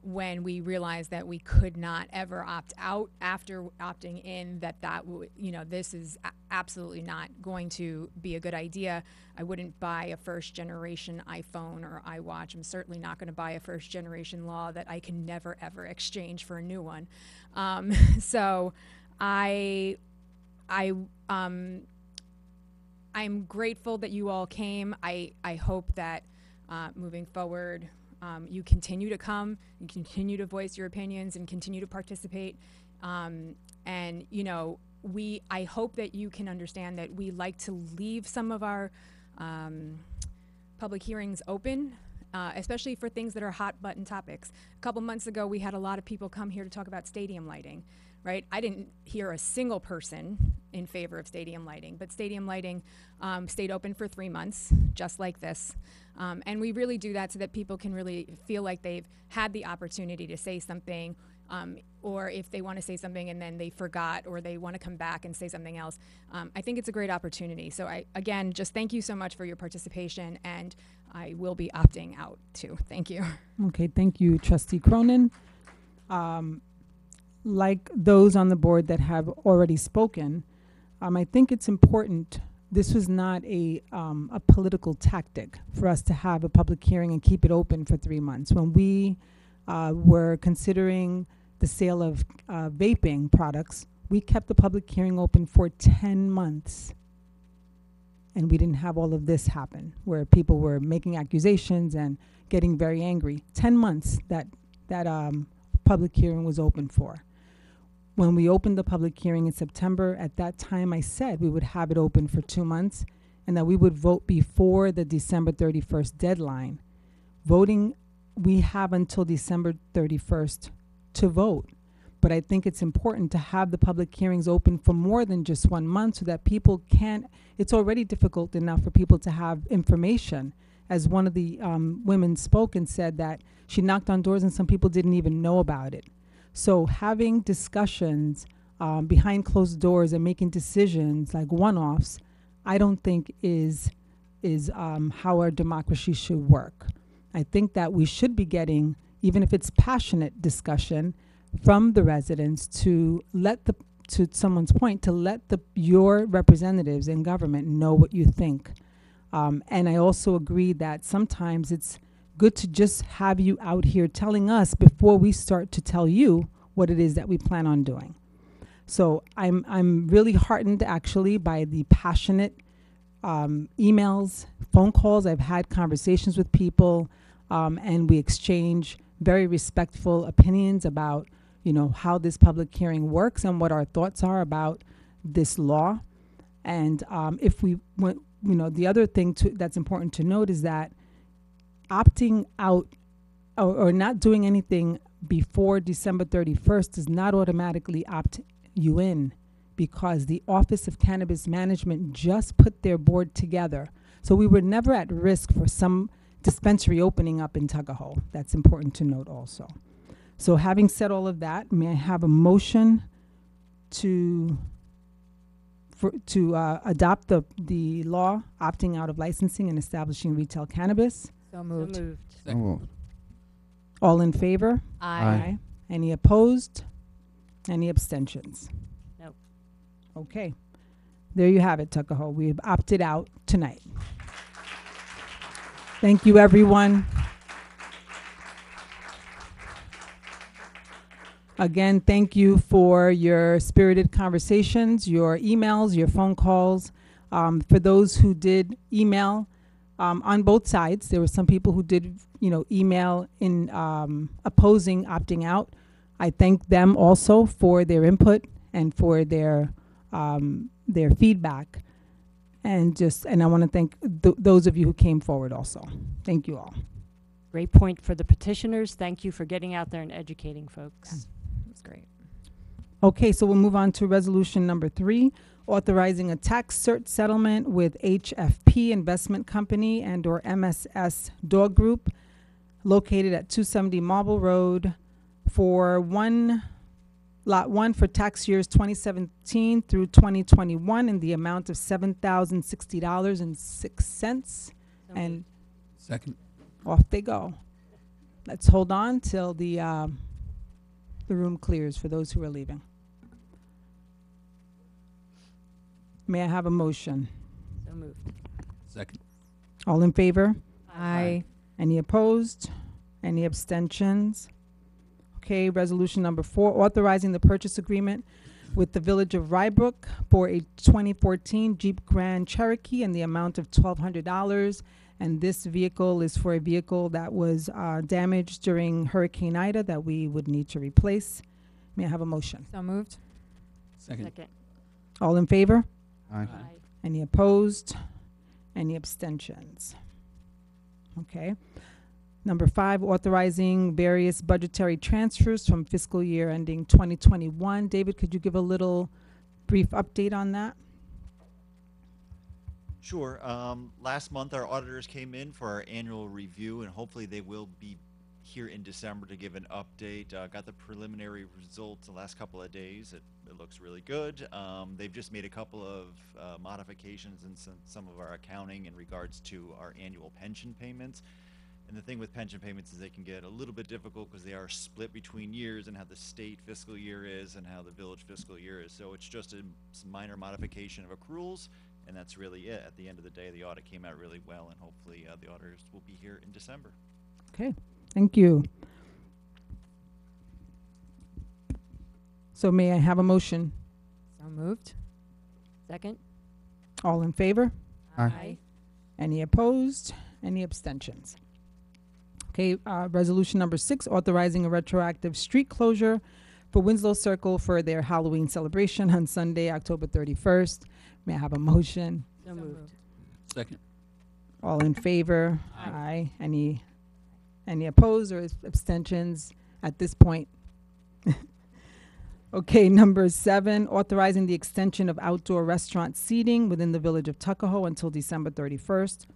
when we realized that we could not ever opt out after opting in, this is absolutely not going to be a good idea. I wouldn't buy a first generation iPhone or iWatch. I'm certainly not going to buy a first generation law that I can never ever exchange for a new one. So I'm grateful that you all came. I hope that moving forward, you continue to come, you continue to voice your opinions, and continue to participate. And I hope that you can understand that we like to leave some of our public hearings open, especially for things that are hot button topics. A couple months ago, we had a lot of people come here to talk about stadium lighting, right? I didn't hear a single person in favor of stadium lighting, but stadium lighting stayed open for 3 months, just like this. And we really do that so that people can really feel like they've had the opportunity to say something, or if they want to say something and then they forgot, or they want to come back and say something else. I think it's a great opportunity. So again, just thank you so much for your participation, and I will be opting out too. Thank you. Okay, thank you, Trustee Cronin. Like those on the board that have already spoken, I think it's important this was not a political tactic for us to have a public hearing and keep it open for 3 months. When we were considering the sale of vaping products, we kept the public hearing open for 10 months. And we didn't have all of this happen, where people were making accusations and getting very angry. 10 months that public hearing was open for. When we opened the public hearing in September, at that time I said we would have it open for 2 months and that we would vote before the December 31st deadline. Voting, we have until December 31st to vote. But I think it's important to have the public hearings open for more than just 1 month so that people can, it's already difficult enough for people to have information. As one of the women spoke and said that she knocked on doors and some people didn't even know about it. So having discussions behind closed doors and making decisions like one-offs, I don't think is how our democracy should work. I think that we should be getting, even if it's passionate discussion, from the residents to let the, to someone's point, to let your representatives in government know what you think. And I also agree that sometimes it's good to just have you out here telling us before we start to tell you what it is that we plan on doing. So I'm really heartened actually by the passionate emails, phone calls. I've had conversations with people and we exchange very respectful opinions about, you know, how this public hearing works and what our thoughts are about this law. And if we went, you know, the other thing that's important to note is that opting out or not doing anything before December 31st does not automatically opt you in, because the Office of Cannabis Management just put their board together. So we were never at risk for some dispensary opening up in Tuckahoe. That's important to note also. So having said all of that, may I have a motion to adopt the law opting out of licensing and establishing retail cannabis? So moved. So moved. So moved. All in favor? Aye. Any opposed? Any abstentions? Nope. Okay. There you have it, Tuckahoe. We've opted out tonight. Thank you, everyone. Again, thank you for your spirited conversations, your emails, your phone calls. For those who did email, on both sides, there were some people who did, you know, email in opposing opting out. I thank them also for their input and for their feedback, and I want to thank those of you who came forward also. Thank you all. Great point for the petitioners. Thank you for getting out there and educating folks. That's great. Okay, so we'll move on to resolution number 3, authorizing a tax cert settlement with HFP Investment Company and or MSS Dog Group located at 270 Marble Road for lot 1 for tax years 2017 through 2021 in the amount of $7,060.06. And Second. off they go. Let's hold on till the room clears for those who are leaving. May I have a motion? So moved. Second. All in favor? Aye. Any opposed? Any abstentions? Okay, resolution number 4, authorizing the purchase agreement with the Village of Rybrook for a 2014 Jeep Grand Cherokee in the amount of $1,200. And this vehicle is for a vehicle that was damaged during Hurricane Ida that we would need to replace. May I have a motion? So moved. Second. All in favor? Aye. Any opposed? Any abstentions? Okay. Number 5, authorizing various budgetary transfers from fiscal year ending 2021. David, could you give a little brief update on that? Sure. Last month, our auditors came in for our annual review, and hopefully they will be here in December to give an update. Got the preliminary results the last couple of days. It looks really good. They've just made a couple of modifications in some of our accounting in regards to our annual pension payments. And the thing with pension payments is they can get a little bit difficult because they are split between years and how the state fiscal year is and how the village fiscal year is. So it's just some minor modification of accruals, and that's really it. At the end of the day, the audit came out really well, and hopefully the auditors will be here in December. Okay, thank you. So may I have a motion? So moved. Second. All in favor? Aye. Any opposed? Any abstentions? Okay, resolution number 6, authorizing a retroactive street closure for Winslow Circle for their Halloween celebration on Sunday, October 31st. May I have a motion? So moved. Second. All in favor? Aye. Any opposed or abstentions at this point? Okay, number 7, authorizing the extension of outdoor restaurant seating within the village of Tuckahoe until December 31st,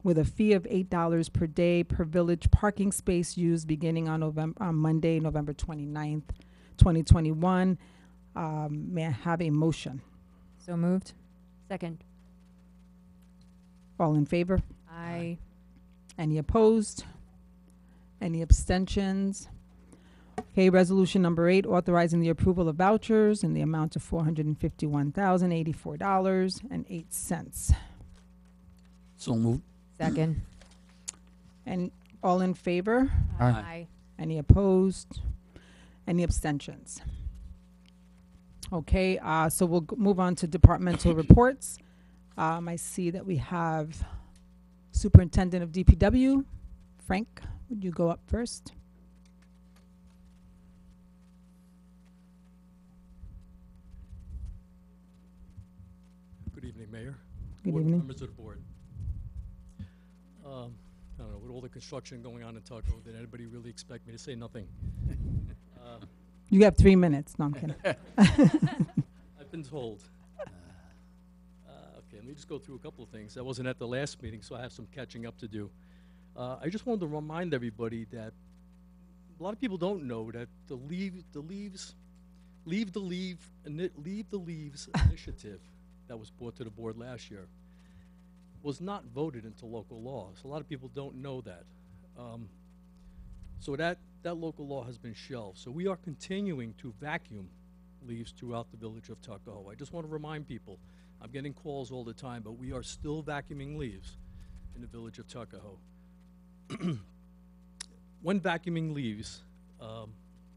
with a fee of $8 per day per village parking space used beginning on Monday, November 29th, 2021. May I have a motion? So moved. Second. All in favor? Aye. Any opposed? Any abstentions? Okay, resolution number 8, authorizing the approval of vouchers in the amount of $451,084.08. So moved. Second. And all in favor? Aye. Any opposed? Any abstentions? Okay, so we'll move on to departmental reports. I see that we have Superintendent of DPW. Frank, would you go up first? Good evening, Mayor. Good Board evening. Members of the board. I don't know, with all the construction going on in Tuckahoe, did anybody really expect me to say nothing? You have 3 minutes. No, I'm kidding. I've been told. Okay, let me just go through a couple of things. I wasn't at the last meeting, so I have some catching up to do. I just wanted to remind everybody that a lot of people don't know that the Leave the Leaves initiative that was brought to the board last year was not voted into local law. So a lot of people don't know that. So that local law has been shelved. So we are continuing to vacuum leaves throughout the village of Tuckahoe. I just want to remind people, I'm getting calls all the time, but we are still vacuuming leaves in the village of Tuckahoe. When vacuuming leaves, from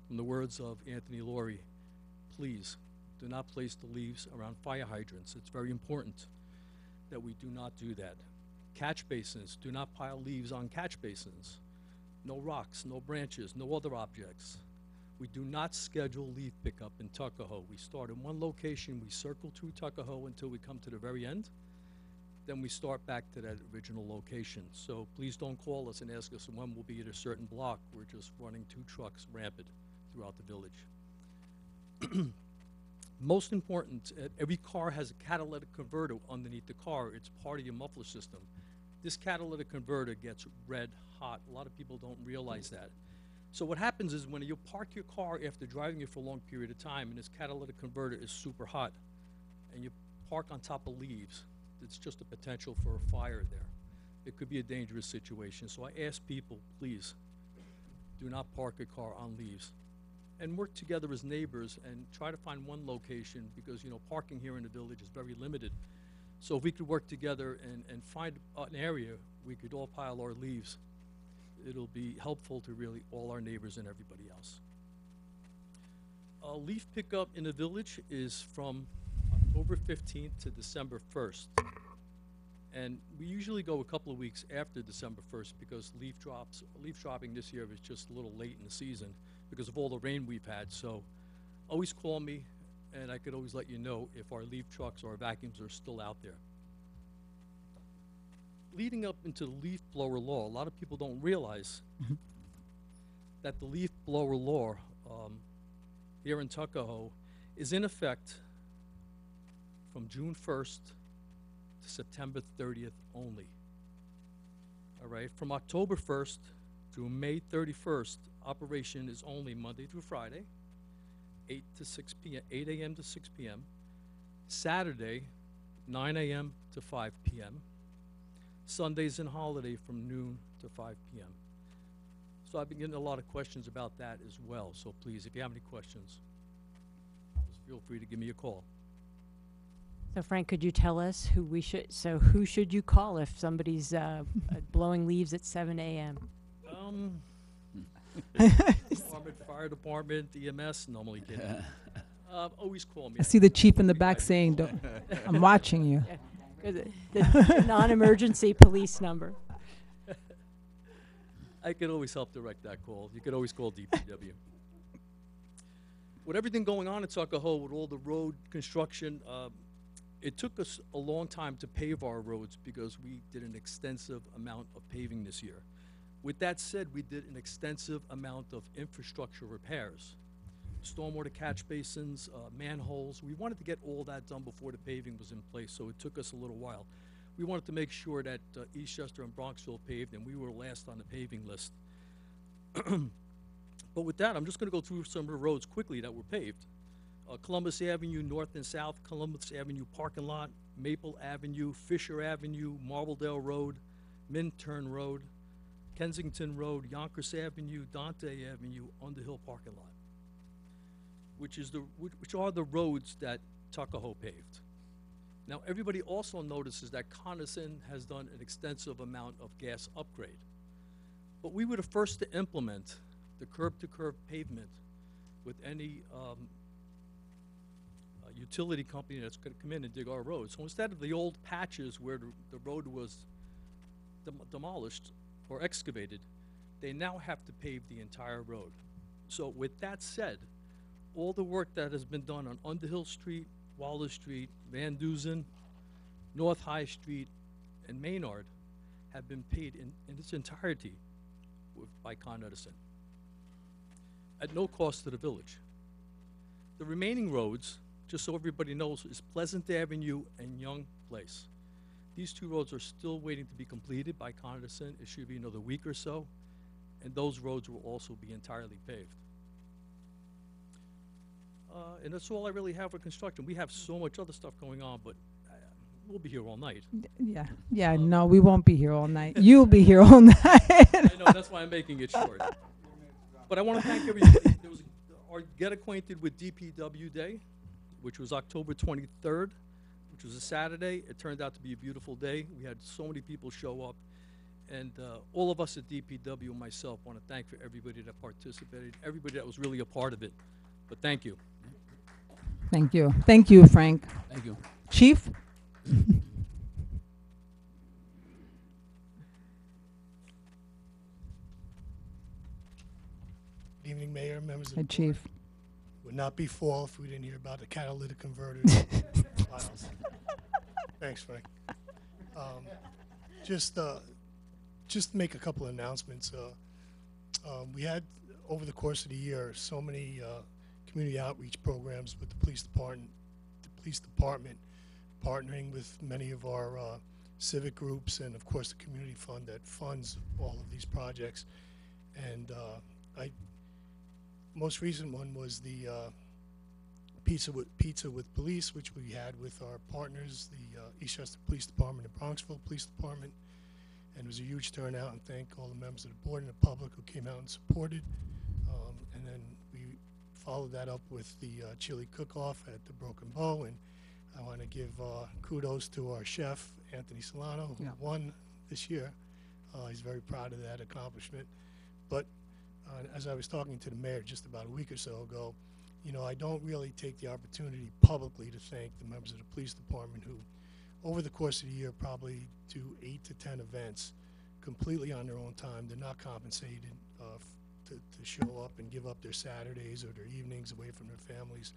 the words of Anthony Laurie, please do not place the leaves around fire hydrants. It's very important that we do not do that. Catch basins, do not pile leaves on catch basins. No rocks, no branches, no other objects. We do not schedule leaf pickup in Tuckahoe. We start in one location, we circle through Tuckahoe until we come to the very end. Then we start back to that original location. So please don't call us and ask us when we'll be at a certain block. We're just running 2 trucks rampant throughout the village. Most important, every car has a catalytic converter underneath the car. It's part of your muffler system. This catalytic converter gets red hot. A lot of people don't realize that. So what happens is when you park your car after driving it for a long period of time and this catalytic converter is super hot and you park on top of leaves, it's just a potential for a fire there. It could be a dangerous situation. So I ask people, please, do not park a car on leaves. And work together as neighbors and try to find one location because, you know, parking here in the village is very limited. So if we could work together and find an area we could all pile our leaves, it'll be helpful to really all our neighbors and everybody else. Leaf pickup in the village is from October 15th to December 1st. And we usually go a couple of weeks after December 1st because leaf dropping this year is just a little late in the season because of all the rain we've had. So always call me and I could always let you know if our leaf trucks or our vacuums are still out there. Leading up into the leaf blower law, a lot of people don't realize that the leaf blower law here in Tuckahoe is in effect from June 1st to September 30th only. All right, from October 1st through May 31st, operation is only Monday through Friday, 8 a.m. to 6 p.m. Saturday, 9 a.m. to 5 p.m. Sundays and holiday from noon to 5 p.m. So I've been getting a lot of questions about that as well. So please, if you have any questions, just feel free to give me a call. So Frank, could you tell us who should you call if somebody's blowing leaves at 7 a.m.? Fire department, EMS, normally kidding. Always call me. I see the chief in the back saying, "Don't." I'm watching you. Yeah. The non-emergency police number. I could always help direct that call. You could always call DPW. With everything going on in Tuckahoe, with all the road construction, it took us a long time to pave our roads because we did an extensive amount of paving this year. With that said, we did an extensive amount of infrastructure repairs. Stormwater catch basins, manholes. We wanted to get all that done before the paving was in place, so it took us a little while. We wanted to make sure that Eastchester and Bronxville paved, and we were last on the paving list. But with that, I'm just going to go through some of the roads quickly that were paved. Columbus Avenue, North and South, Columbus Avenue parking lot, Maple Avenue, Fisher Avenue, Marbledale Road, Minturn Road, Kensington Road, Yonkers Avenue, Dante Avenue, Underhill parking lot, which are the roads that Tuckahoe paved. Now, everybody also notices that Coniston has done an extensive amount of gas upgrade. But we were the first to implement the curb-to-curb pavement with any utility company that's going to come in and dig our roads. So instead of the old patches where the road was demolished or excavated, they now have to pave the entire road. So with that said, all the work that has been done on Underhill Street, Wallace Street, Van Dusen, North High Street, and Maynard have been paid in its entirety by Con Edison at no cost to the village. The remaining roads, just so everybody knows, is Pleasant Avenue and Young Place. These two roads are still waiting to be completed by Con Edison. It should be another week or so, and those roads will also be entirely paved. And that's all I really have for construction. We have so much other stuff going on, but we'll be here all night. Yeah, no, we won't be here all night. You'll be here all night. I know, that's why I'm making it short. But I want to thank everybody. There was our Get Acquainted with DPW Day, which was October 23rd, which was a Saturday. It turned out to be a beautiful day. We had so many people show up. And all of us at DPW and myself want to thank for everybody that participated, everybody that was really a part of it. But thank you. Thank you. Thank you, Frank. Thank you. Chief? Good evening, Mayor, members of the Hi, board. Chief. Would not be fall if we didn't hear about the catalytic converters. Files. Thanks, Frank. Just to make a couple of announcements. We had, over the course of the year, so many community outreach programs with the police department partnering with many of our civic groups and, of course, the community fund that funds all of these projects. And most recent one was the Pizza with Police, which we had with our partners, the Eastchester Police Department and Bronxville Police Department. And it was a huge turnout, and thank all the members of the board and the public who came out and supported. And then we followed that up with the chili cook-off at the Broken Bow, and I want to give kudos to our chef, Anthony Solano, who won this year. He's very proud of that accomplishment. But as I was talking to the mayor just about a week or so ago, you know, I don't really take the opportunity publicly to thank the members of the police department who, over the course of the year, probably do 8 to 10 events completely on their own time. They're not compensated to show up and give up their Saturdays or their evenings away from their families.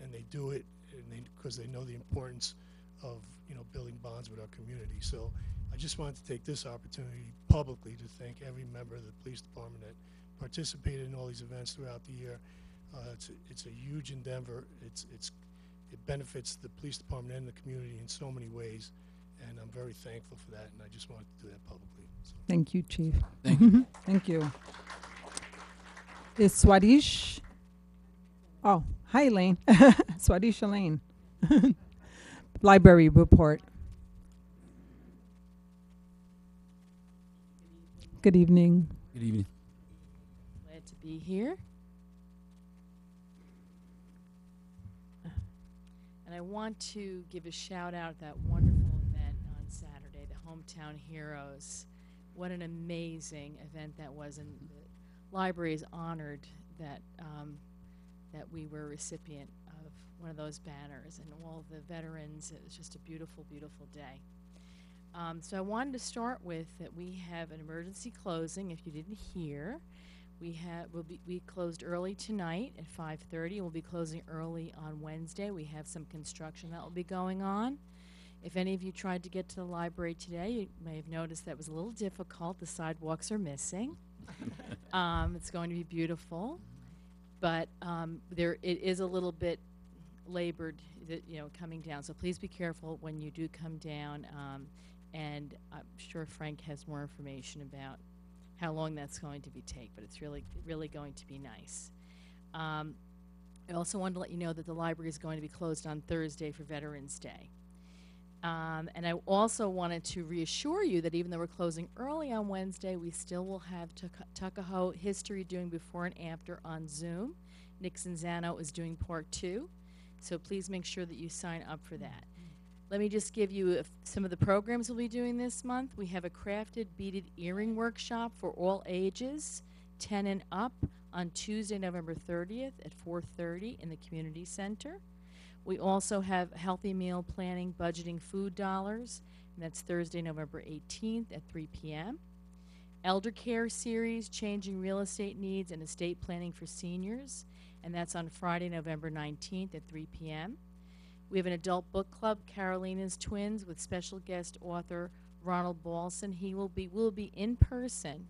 And they do it because they know the importance of, you know, building bonds with our community. So I just wanted to take this opportunity publicly to thank every member of the police department that participated in all these events throughout the year. It's a huge endeavor. It benefits the police department and the community in so many ways, and I'm very thankful for that, and I just wanted to do that publicly. So. Thank you, Chief. Thank you. Thank you. Is Swadish? Oh, hi, Elaine. Swadish Elaine. Library report. Good evening. Good evening. Glad to be here. And I I want to give a shout out to that wonderful event on Saturday, the Hometown Heroes. What an amazing event that was, and the library is honored that that we were a recipient of one of those banners, and all the veterans. It was just a beautiful, beautiful day. So I wanted to start with that we have an emergency closing. If you didn't hear, we closed early tonight at 5:30. We'll be closing early on Wednesday. We have some construction that will be going on. If any of you tried to get to the library today, you may have noticed that was a little difficult. The sidewalks are missing. It's going to be beautiful, but it is a little bit labored, coming down. So please be careful when you do come down. And I'm sure Frank has more information about how long that's going to take, but it's really, really going to be nice. I also wanted to let you know that the library is going to be closed on Thursday for Veterans Day. And I also wanted to reassure you that even though we're closing early on Wednesday, we still will have Tuckahoe history doing before and after on Zoom. Nick Cinzano is doing part 2, so please make sure that you sign up for that. Let me just give you some of the programs we'll be doing this month. We have a crafted beaded earring workshop for all ages, 10 and up, on Tuesday, November 30th at 4:30 in the community center. We also have healthy meal planning, budgeting food dollars, and that's Thursday, November 18th at 3 p.m. Elder Care Series, Changing Real Estate Needs and Estate Planning for Seniors, and that's on Friday, November 19th at 3 p.m. We have an adult book club, Carolina's Twins, with special guest author Ronald Balson. Will be in person,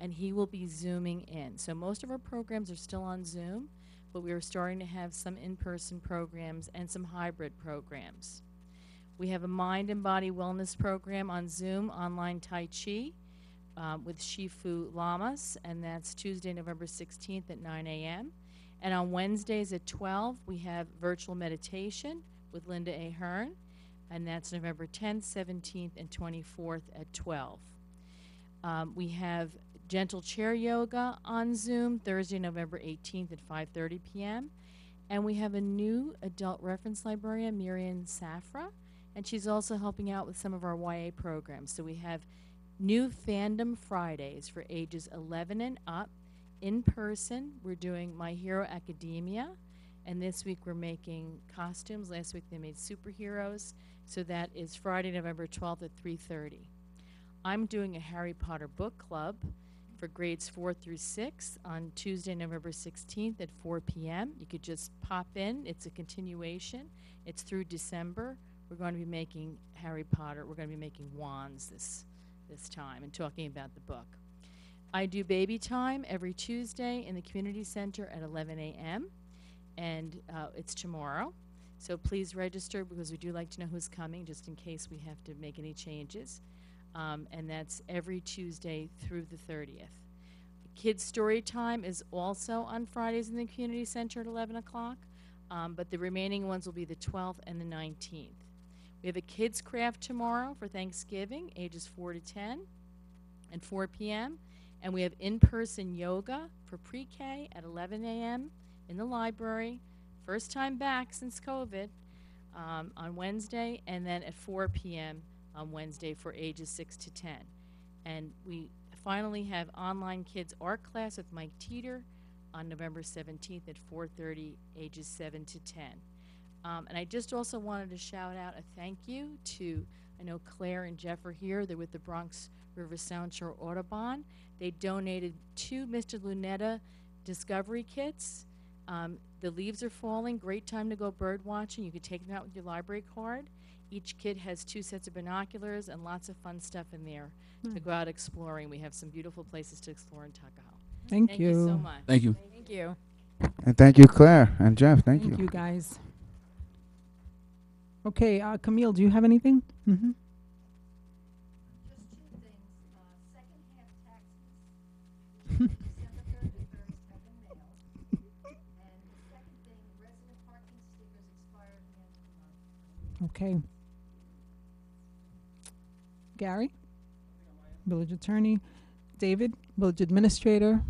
and he will be Zooming in. So most of our programs are still on Zoom, but we are starting to have some in-person programs and some hybrid programs. We have a mind and body wellness program on Zoom, online Tai Chi, with Shifu Lamas, and that's Tuesday, November 16th at 9 a.m. And on Wednesdays at 12, we have virtual meditation with Linda Ahern, and that's November 10th, 17th, and 24th at 12. We have gentle chair yoga on Zoom Thursday, November 18th at 5:30 p.m. And we have a new adult reference librarian, Miriam Safra, and she's also helping out with some of our YA programs. So we have new Fandom Fridays for ages 11 and up. In person, we're doing My Hero Academia, and this week we're making costumes. Last week they made superheroes, so that is Friday, November 12th at 3:30. I'm doing a Harry Potter book club for grades 4 through 6 on Tuesday, November 16th at 4 p.m. You could just pop in. It's a continuation. It's through December. We're going to be making Harry Potter. We're going to be making wands this time and talking about the book. I do baby time every Tuesday in the community center at 11 a.m. and it's tomorrow. So please register, because we do like to know who's coming, just in case we have to make any changes. And that's every Tuesday through the 30th. Kids Story Time is also on Fridays in the community center at 11 o'clock, but the remaining ones will be the 12th and the 19th. We have a kids craft tomorrow for Thanksgiving, ages 4 to 10 and 4 p.m. And we have in-person yoga for pre-K at 11 a.m. in the library. First time back since COVID, on Wednesday, and then at 4 p.m. on Wednesday for ages 6 to 10. And we finally have online kids art class with Mike Teeter on November 17th at 4:30, ages 7 to 10. And I just also wanted to shout out a thank you to, I know Claire and Jeff are here. They're with the Bronx River Sound Shore Audubon. They donated 2 Mr. Lunetta Discovery Kits. The leaves are falling. Great time to go bird watching. You could take them out with your library card. Each kid has 2 sets of binoculars and lots of fun stuff in there to go out exploring. We have some beautiful places to explore in Tuckahoe. Thank you so you. much. Thank you. Thank you. And thank you, Claire and Jeff. Thank you. Thank you, guys. Okay, Camille, do you have anything? Mm-hmm. Just 2 things. Second half taxes, December 31st, have been mailed. And the second thing, resident parking stickers expire at the end of the month. Okay. Gary, village attorney. David, village administrator.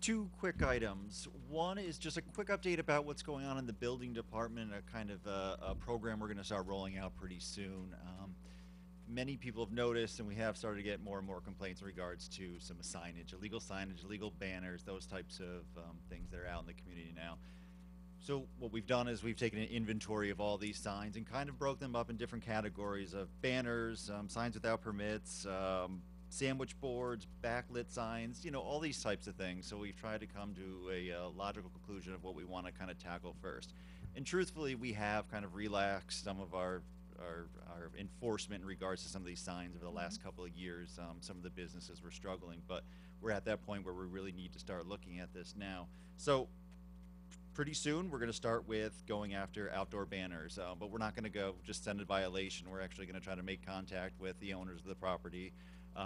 two quick items. One is just a quick update about what's going on in the building department, a kind of a program we're going to start rolling out pretty soon. Many people have noticed, and we have started to get more and more complaints in regards to some signage, illegal banners, those types of things that are out in the community now. So what we've done is we've taken an inventory of all these signs and kind of broke them up in different categories of banners, signs without permits, sandwich boards, backlit signs, you know, all these types of things. So we've tried to come to a logical conclusion of what we want to kind of tackle first. And truthfully, we have kind of relaxed some of our enforcement in regards to some of these signs over the last couple of years. Some of the businesses were struggling, but we're at that point where we really need to start looking at this now. So pretty soon we're going to start with going after outdoor banners, but we're not going to go just send a violation. We're actually going to try to make contact with the owners of the property,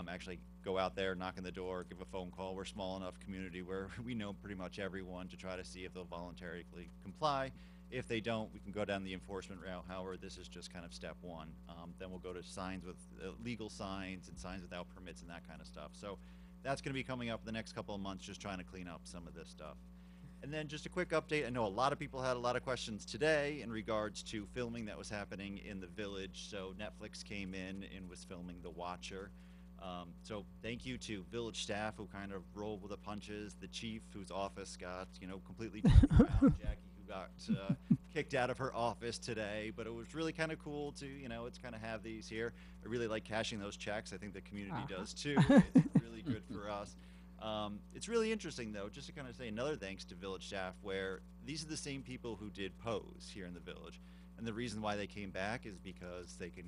actually go out there, knock on the door, give a phone call. We're a small enough community where we know pretty much everyone, to try to see if they'll voluntarily comply. If they don't, we can go down the enforcement route. However, this is just kind of step one. Then we'll go to signs with legal signs and signs without permits and that kind of stuff. So that's going to be coming up the next couple of months, just trying to clean up some of this stuff. And then just a quick update. I know a lot of people had a lot of questions today in regards to filming that was happening in the village. So Netflix came in and was filming The Watcher. So thank you to village staff who kind of rolled with the punches, the chief whose office got, you know, completely around, Jackie who got kicked out of her office today, but it was really kind of cool to, you know, it's kind of have these here. I really like cashing those checks. I think the community does too. It's really good for us. It's really interesting though, just to kind of say another thanks to village staff, where these are the same people who did Pose here in the village. And the reason why they came back is because they can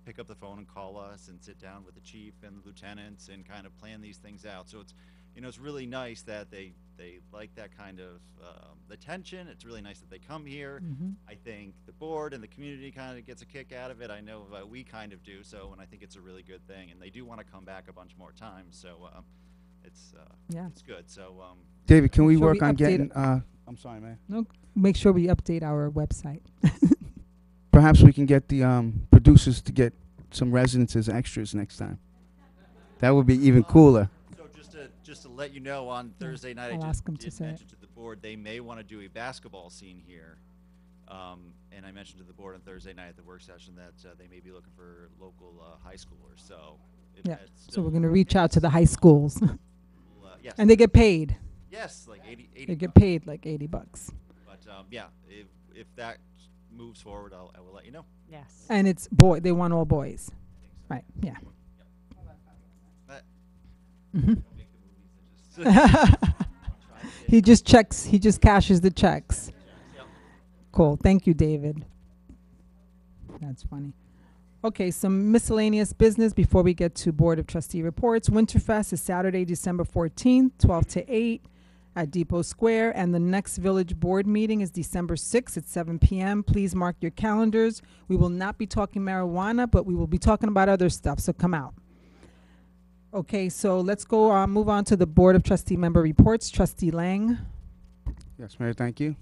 pick up the phone and call us and sit down with the chief and the lieutenants and kind of plan these things out. So it's, you know, it's really nice that they like that kind of attention. It's really nice that they come here. I think the board and the community kind of gets a kick out of it. I know we kind of do so, and I think it's a really good thing. And they do want to come back a bunch more times. So it's good. So David, can we Should work we on update getting? I'm sorry, man. No, make sure we update our website. Perhaps we can get the producers to get some residents as extras next time. That would be even cooler. So just to let you know, on Thursday night, I'll I ask just 'em to did say it. mention to the board they may want to do a basketball scene here. And I mentioned to the board on Thursday night at the work session that they may be looking for local high schoolers. So if Yeah. that's So still we're going to reach out to the high schools. yes. And they get paid. Yes, like 80 They get bucks. paid like $80. But yeah, if that moves forward, I will let you know. Yes. And it's they want all boys. Right, yeah. But Mhm. don't make the movies that just He just cashes the checks. Cool, thank you, David. That's funny. Okay, some miscellaneous business before we get to Board of Trustee reports. Winterfest is Saturday, December 14th, 12 to 8 at Depot Square, and the next village board meeting is December 6th at 7 p.m. Please mark your calendars. We will not be talking marijuana, but we will be talking about other stuff, so come out. Okay, so let's go move on to the Board of Trustee member reports. Trustee Lang. Yes, Mayor, thank you.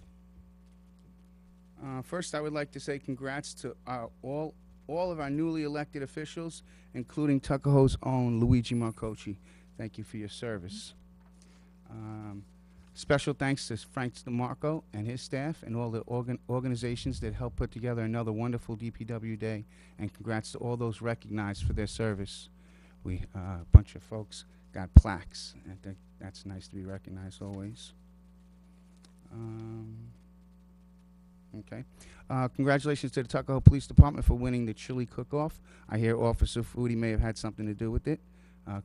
First, I would like to say congrats to all of our newly elected officials, including Tuckahoe's own Luigi Marcoci. Thank you for your service. Special thanks to Frank DeMarco and his staff and all the organizations that helped put together another wonderful DPW day, and congrats to all those recognized for their service. We, a bunch of folks got plaques. I think that's nice to be recognized always. Okay. Congratulations to the Tuckahoe Police Department for winning the chili cook-off. I hear Officer Foodie may have had something to do with it.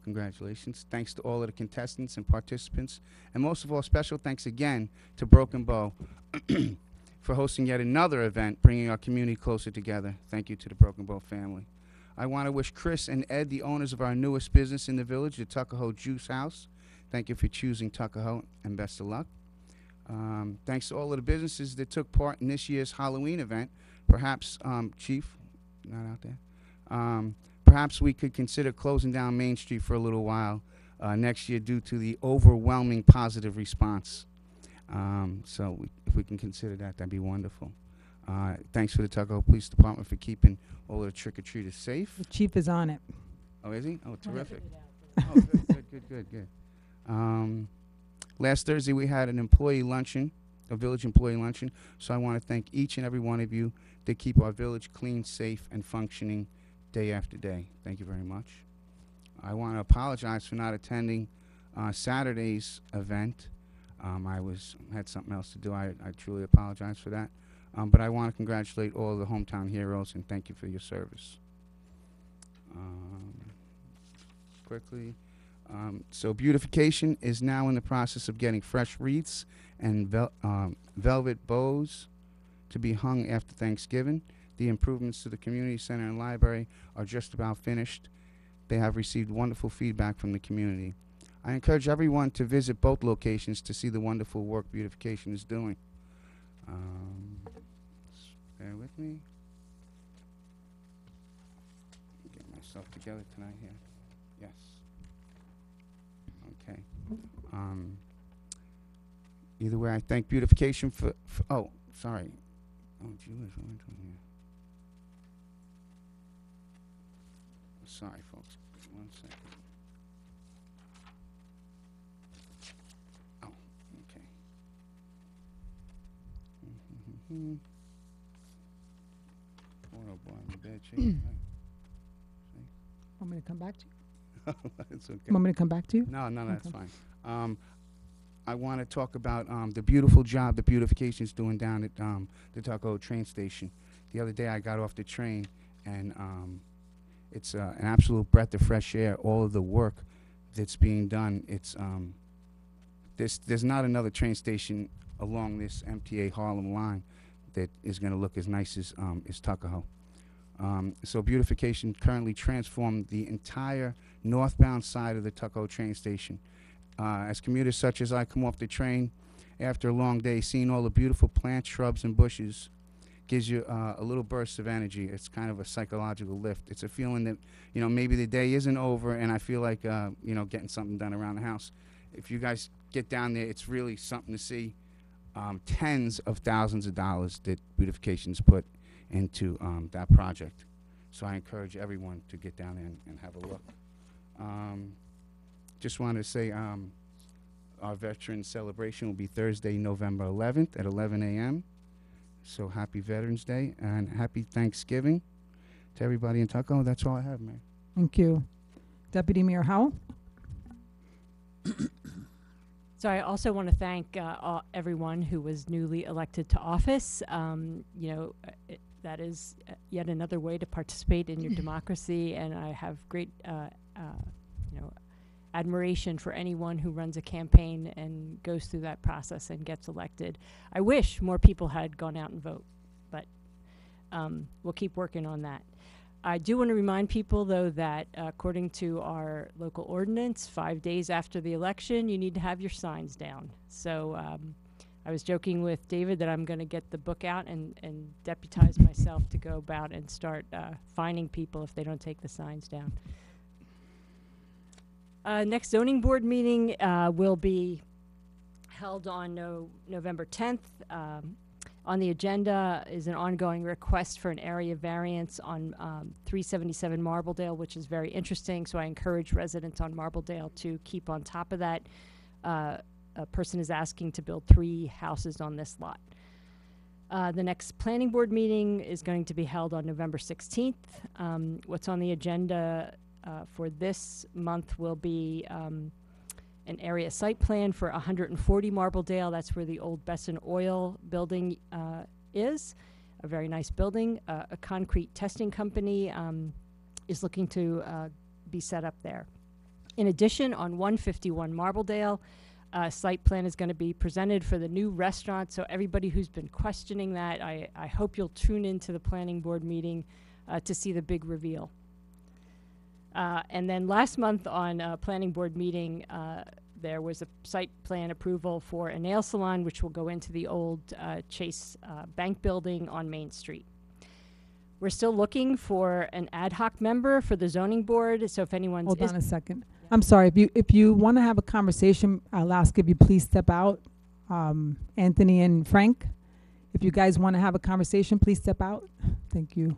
Congratulations. Thanks to all of the contestants and participants. And most of all, special thanks again to Broken Bow for hosting yet another event, bringing our community closer together. Thank you to the Broken Bow family. I want to wish Chris and Ed, the owners of our newest business in the village, the Tuckahoe Juice House. Thank you for choosing Tuckahoe, and best of luck. Thanks to all of the businesses that took part in this year's Halloween event. Perhaps, Chief, not out there. Perhaps we could consider closing down Main Street for a little while next year due to the overwhelming positive response. So if we can consider that, that'd be wonderful. Thanks for the Tuckahoe Police Department for keeping all of the trick-or-treaters safe. The chief is on it. Oh, is he? Oh, terrific. Oh, good. Last Thursday, we had an employee luncheon, a village employee luncheon. So I want to thank each and every one of you that keep our village clean, safe, and functioning day after day. Thank you very much. I want to apologize for not attending Saturday's event. I had something else to do. I truly apologize for that. But I want to congratulate all of the hometown heroes and thank you for your service. Quickly. So beautification is now in the process of getting fresh wreaths and velvet bows to be hung after Thanksgiving. The improvements to the community center and library are just about finished. They have received wonderful feedback from the community. I encourage everyone to visit both locations to see the wonderful work beautification is doing. Bear with me. Get myself together tonight here. Yes. Okay. Either way, I thank beautification for oh, sorry. Oh, gee whiz, what am I doing here? Sorry, folks. 1 second. Oh, okay. Oh boy, I'm in bad shape. Want me to come back to you? It's okay. Want me to come back to you? No, that's Okay. fine. I want to talk about the beautiful job that beautification is doing down at the Tuckahoe train station. The other day I got off the train and it's an absolute breath of fresh air. All of the work that's being done. It's there's not another train station along this MTA Harlem line that is going to look as nice as Tuckahoe. So beautification currently transformed the entire northbound side of the Tuckahoe train station. As commuters such as I come off the train after a long day, seeing all the beautiful plants, shrubs, and bushes gives you a little burst of energy. It's kind of a psychological lift. It's a feeling that, maybe the day isn't over and I feel like, getting something done around the house. If you guys get down there, it's really something to see. Tens of thousands of dollars that beautification's put into that project. So I encourage everyone to get down there and have a look. Just wanted to say our Veterans Celebration will be Thursday, November 11th at 11 a.m. So happy Veterans Day and happy Thanksgiving to everybody in Tuckahoe. That's all I have, Mayor. Thank you. Deputy Mayor Howell? So I also want to thank everyone who was newly elected to office. That is yet another way to participate in your democracy, and I have great, admiration for anyone who runs a campaign and goes through that process and gets elected. I wish more people had gone out and vote, but we'll keep working on that. I do want to remind people, though, that according to our local ordinance, 5 days after the election, you need to have your signs down. So I was joking with David that I'm going to get the book out and deputize myself to go about and start fining people if they don't take the signs down. Next zoning board meeting will be held on November 10th. On the agenda is an ongoing request for an area variance on 377 Marbledale, which is very interesting. So I encourage residents on Marbledale to keep on top of that. A person is asking to build 3 houses on this lot. The next planning board meeting is going to be held on November 16th. What's on the agenda for this month will be an area site plan for 140 Marbledale. That's where the old Besson Oil building is, a very nice building. A concrete testing company is looking to be set up there. In addition, on 151 Marbledale, site plan is going to be presented for the new restaurant. So everybody who's been questioning that, I hope you'll tune into the planning board meeting to see the big reveal. And then last month on a planning board meeting, there was a site plan approval for a nail salon, which will go into the old Chase Bank building on Main Street. We're still looking for an ad hoc member for the zoning board. So if anyone's Hold on a second. I'm sorry. If you want to have a conversation, I'll ask if you please step out. Anthony and Frank, if you guys want to have a conversation, please step out. Thank you.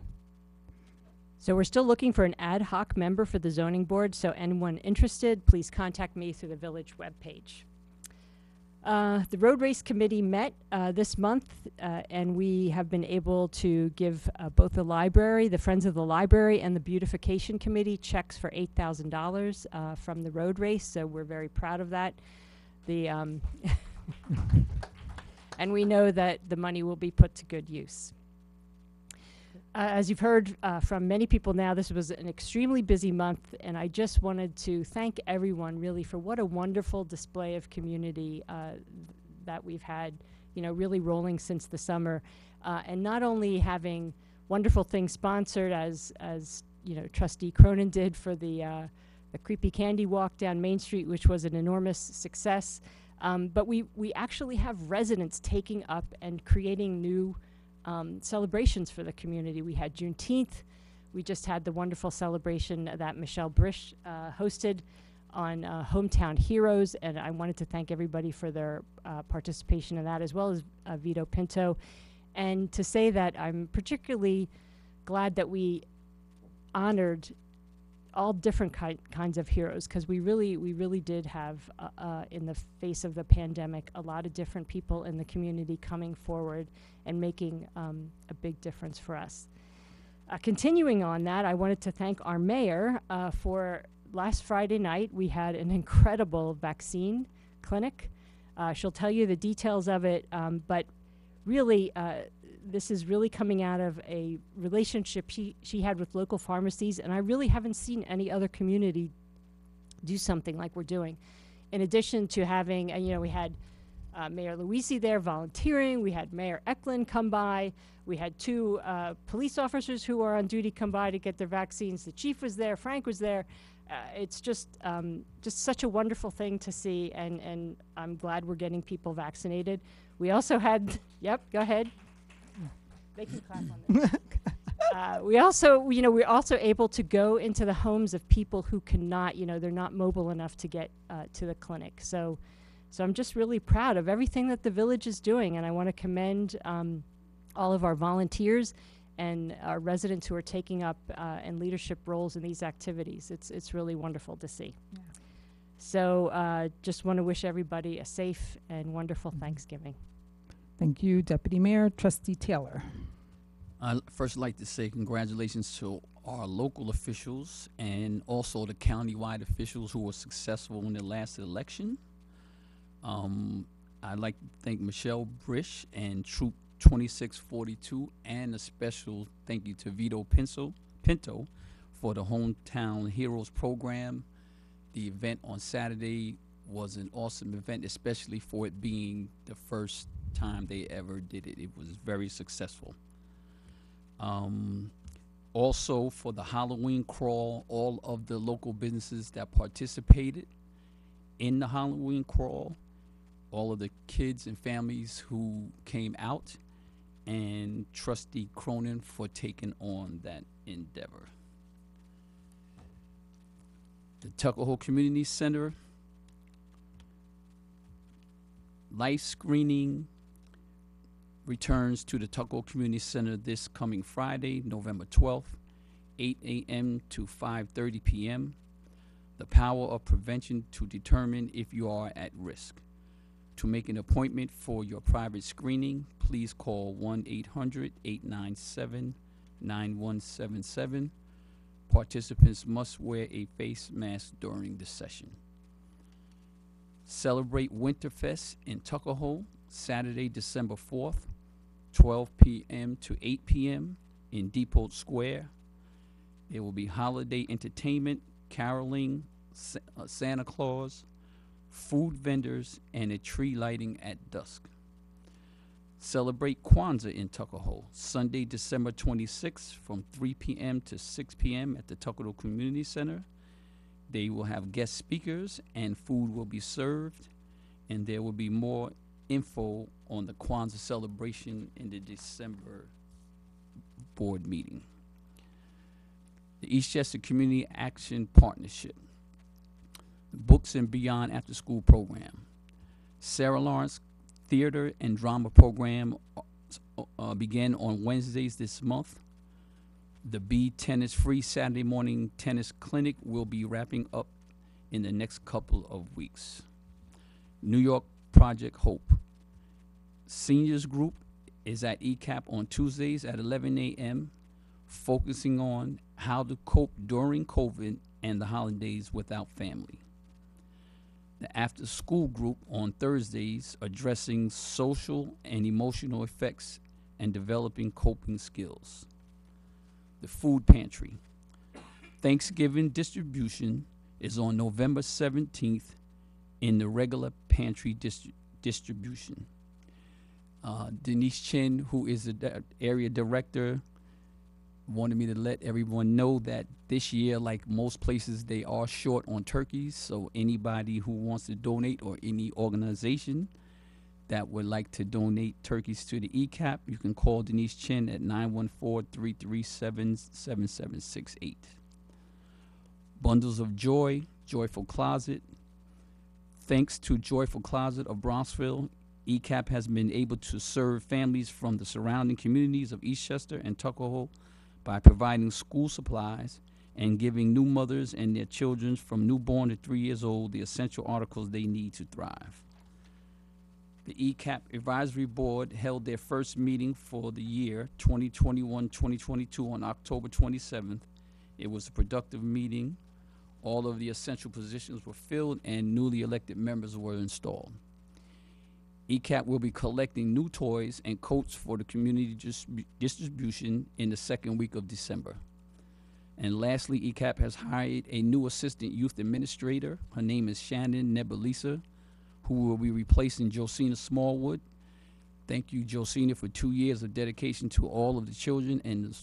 So we're still looking for an ad hoc member for the zoning board. So anyone interested, please contact me through the village webpage. The road race committee met this month, and we have been able to give both the library, the Friends of the Library, and the beautification committee checks for $8,000 from the road race. So we're very proud of that. The and we know that the money will be put to good use. As you've heard from many people now, this was an extremely busy month, and I just wanted to thank everyone really for what a wonderful display of community that we've had, you know, really rolling since the summer. And not only having wonderful things sponsored as you know, Trustee Cronin did for the Creepy Candy Walk down Main Street, which was an enormous success, but we actually have residents taking up and creating new celebrations for the community. We had Juneteenth. We just had the wonderful celebration that Michelle Brish hosted on Hometown Heroes, and I wanted to thank everybody for their participation in that, as well as Vito Pinto, and to say that I'm particularly glad that we honored all different kinds of heroes, because we really did have, in the face of the pandemic, a lot of different people in the community coming forward and making a big difference for us. Continuing on that, I wanted to thank our mayor for last Friday night. We had an incredible vaccine clinic. She'll tell you the details of it, but really, this is really coming out of a relationship she had with local pharmacies, and I really haven't seen any other community do something like we're doing. In addition to having, you know, we had Mayor Luisi there volunteering, we had Mayor Eklund come by, we had two police officers who are on duty come by to get their vaccines, the chief was there, Frank was there. It's just such a wonderful thing to see, and I'm glad we're getting people vaccinated. We also had, yep, go ahead. They can clap on this. We also, you know, we're also able to go into the homes of people who cannot, you know, they're not mobile enough to get to the clinic. So I'm just really proud of everything that the village is doing, and I want to commend all of our volunteers and our residents who are taking up and leadership roles in these activities. It's really wonderful to see. Yeah. So just want to wish everybody a safe and wonderful Thanksgiving. Thank you, Deputy Mayor. Trustee Taylor. I'd first like to say congratulations to our local officials and also the county-wide officials who were successful in the last election. I'd like to thank Michelle Brish and Troop 2642, and a special thank you to Vito Pinto for the Hometown Heroes program. The event on Saturday was an awesome event, especially for it being the first time they ever did it. It was very successful. Also for the Halloween crawl, all of the local businesses that participated in the Halloween crawl, all of the kids and families who came out, and Trustee Cronin for taking on that endeavor. The Tuckahoe Community Center life screening returns to the Tuckahoe Community Center this coming Friday, November 12th, 8 a.m. to 5:30 p.m. The power of prevention to determine if you are at risk. To make an appointment for your private screening, please call 1-800-897-9177. Participants must wear a face mask during the session. Celebrate Winterfest in Tuckahoe, Saturday, December 4th, 12 p.m. to 8 p.m. in Depot Square. There will be holiday entertainment, caroling, Santa Claus, food vendors, and a tree lighting at dusk. Celebrate Kwanzaa in Tuckahoe, Sunday, December 26th from 3 p.m. to 6 p.m. at the Tuckahoe Community Center. They will have guest speakers and food will be served, and there will be more info on the Kwanzaa celebration in the December board meeting. The Eastchester Community Action Partnership, the Books and Beyond After School Program, Sarah Lawrence Theater and Drama Program began on Wednesdays this month. The Be Tennis Free Saturday Morning Tennis Clinic will be wrapping up in the next couple of weeks. New York Project Hope. Seniors group is at ECAP on Tuesdays at 11 a.m., focusing on how to cope during COVID and the holidays without family. The after school group on Thursdays addressing social and emotional effects and developing coping skills. The food pantry. Thanksgiving distribution is on November 17th in the regular pantry distribution. Denise Chin, who is the area director, wanted me to let everyone know that this year, like most places, they are short on turkeys. So anybody who wants to donate, or any organization that would like to donate turkeys to the ECAP, you can call Denise Chin at 914-337-7768. Bundles of Joy, Joyful Closet. Thanks to Joyful Closet of Bronxville, ECAP has been able to serve families from the surrounding communities of Eastchester and Tuckahoe by providing school supplies and giving new mothers and their children from newborn to 3 years old the essential articles they need to thrive. The ECAP Advisory Board held their first meeting for the year 2021-2022 on October 27th. It was a productive meeting. All of the essential positions were filled and newly elected members were installed. ECAP will be collecting new toys and coats for the community distribution in the second week of December. And lastly, ECAP has hired a new assistant youth administrator. Her name is Shannon Nebelisa, who will be replacing Josina Smallwood. Thank you, Josina, for 2 years of dedication to all of the children and the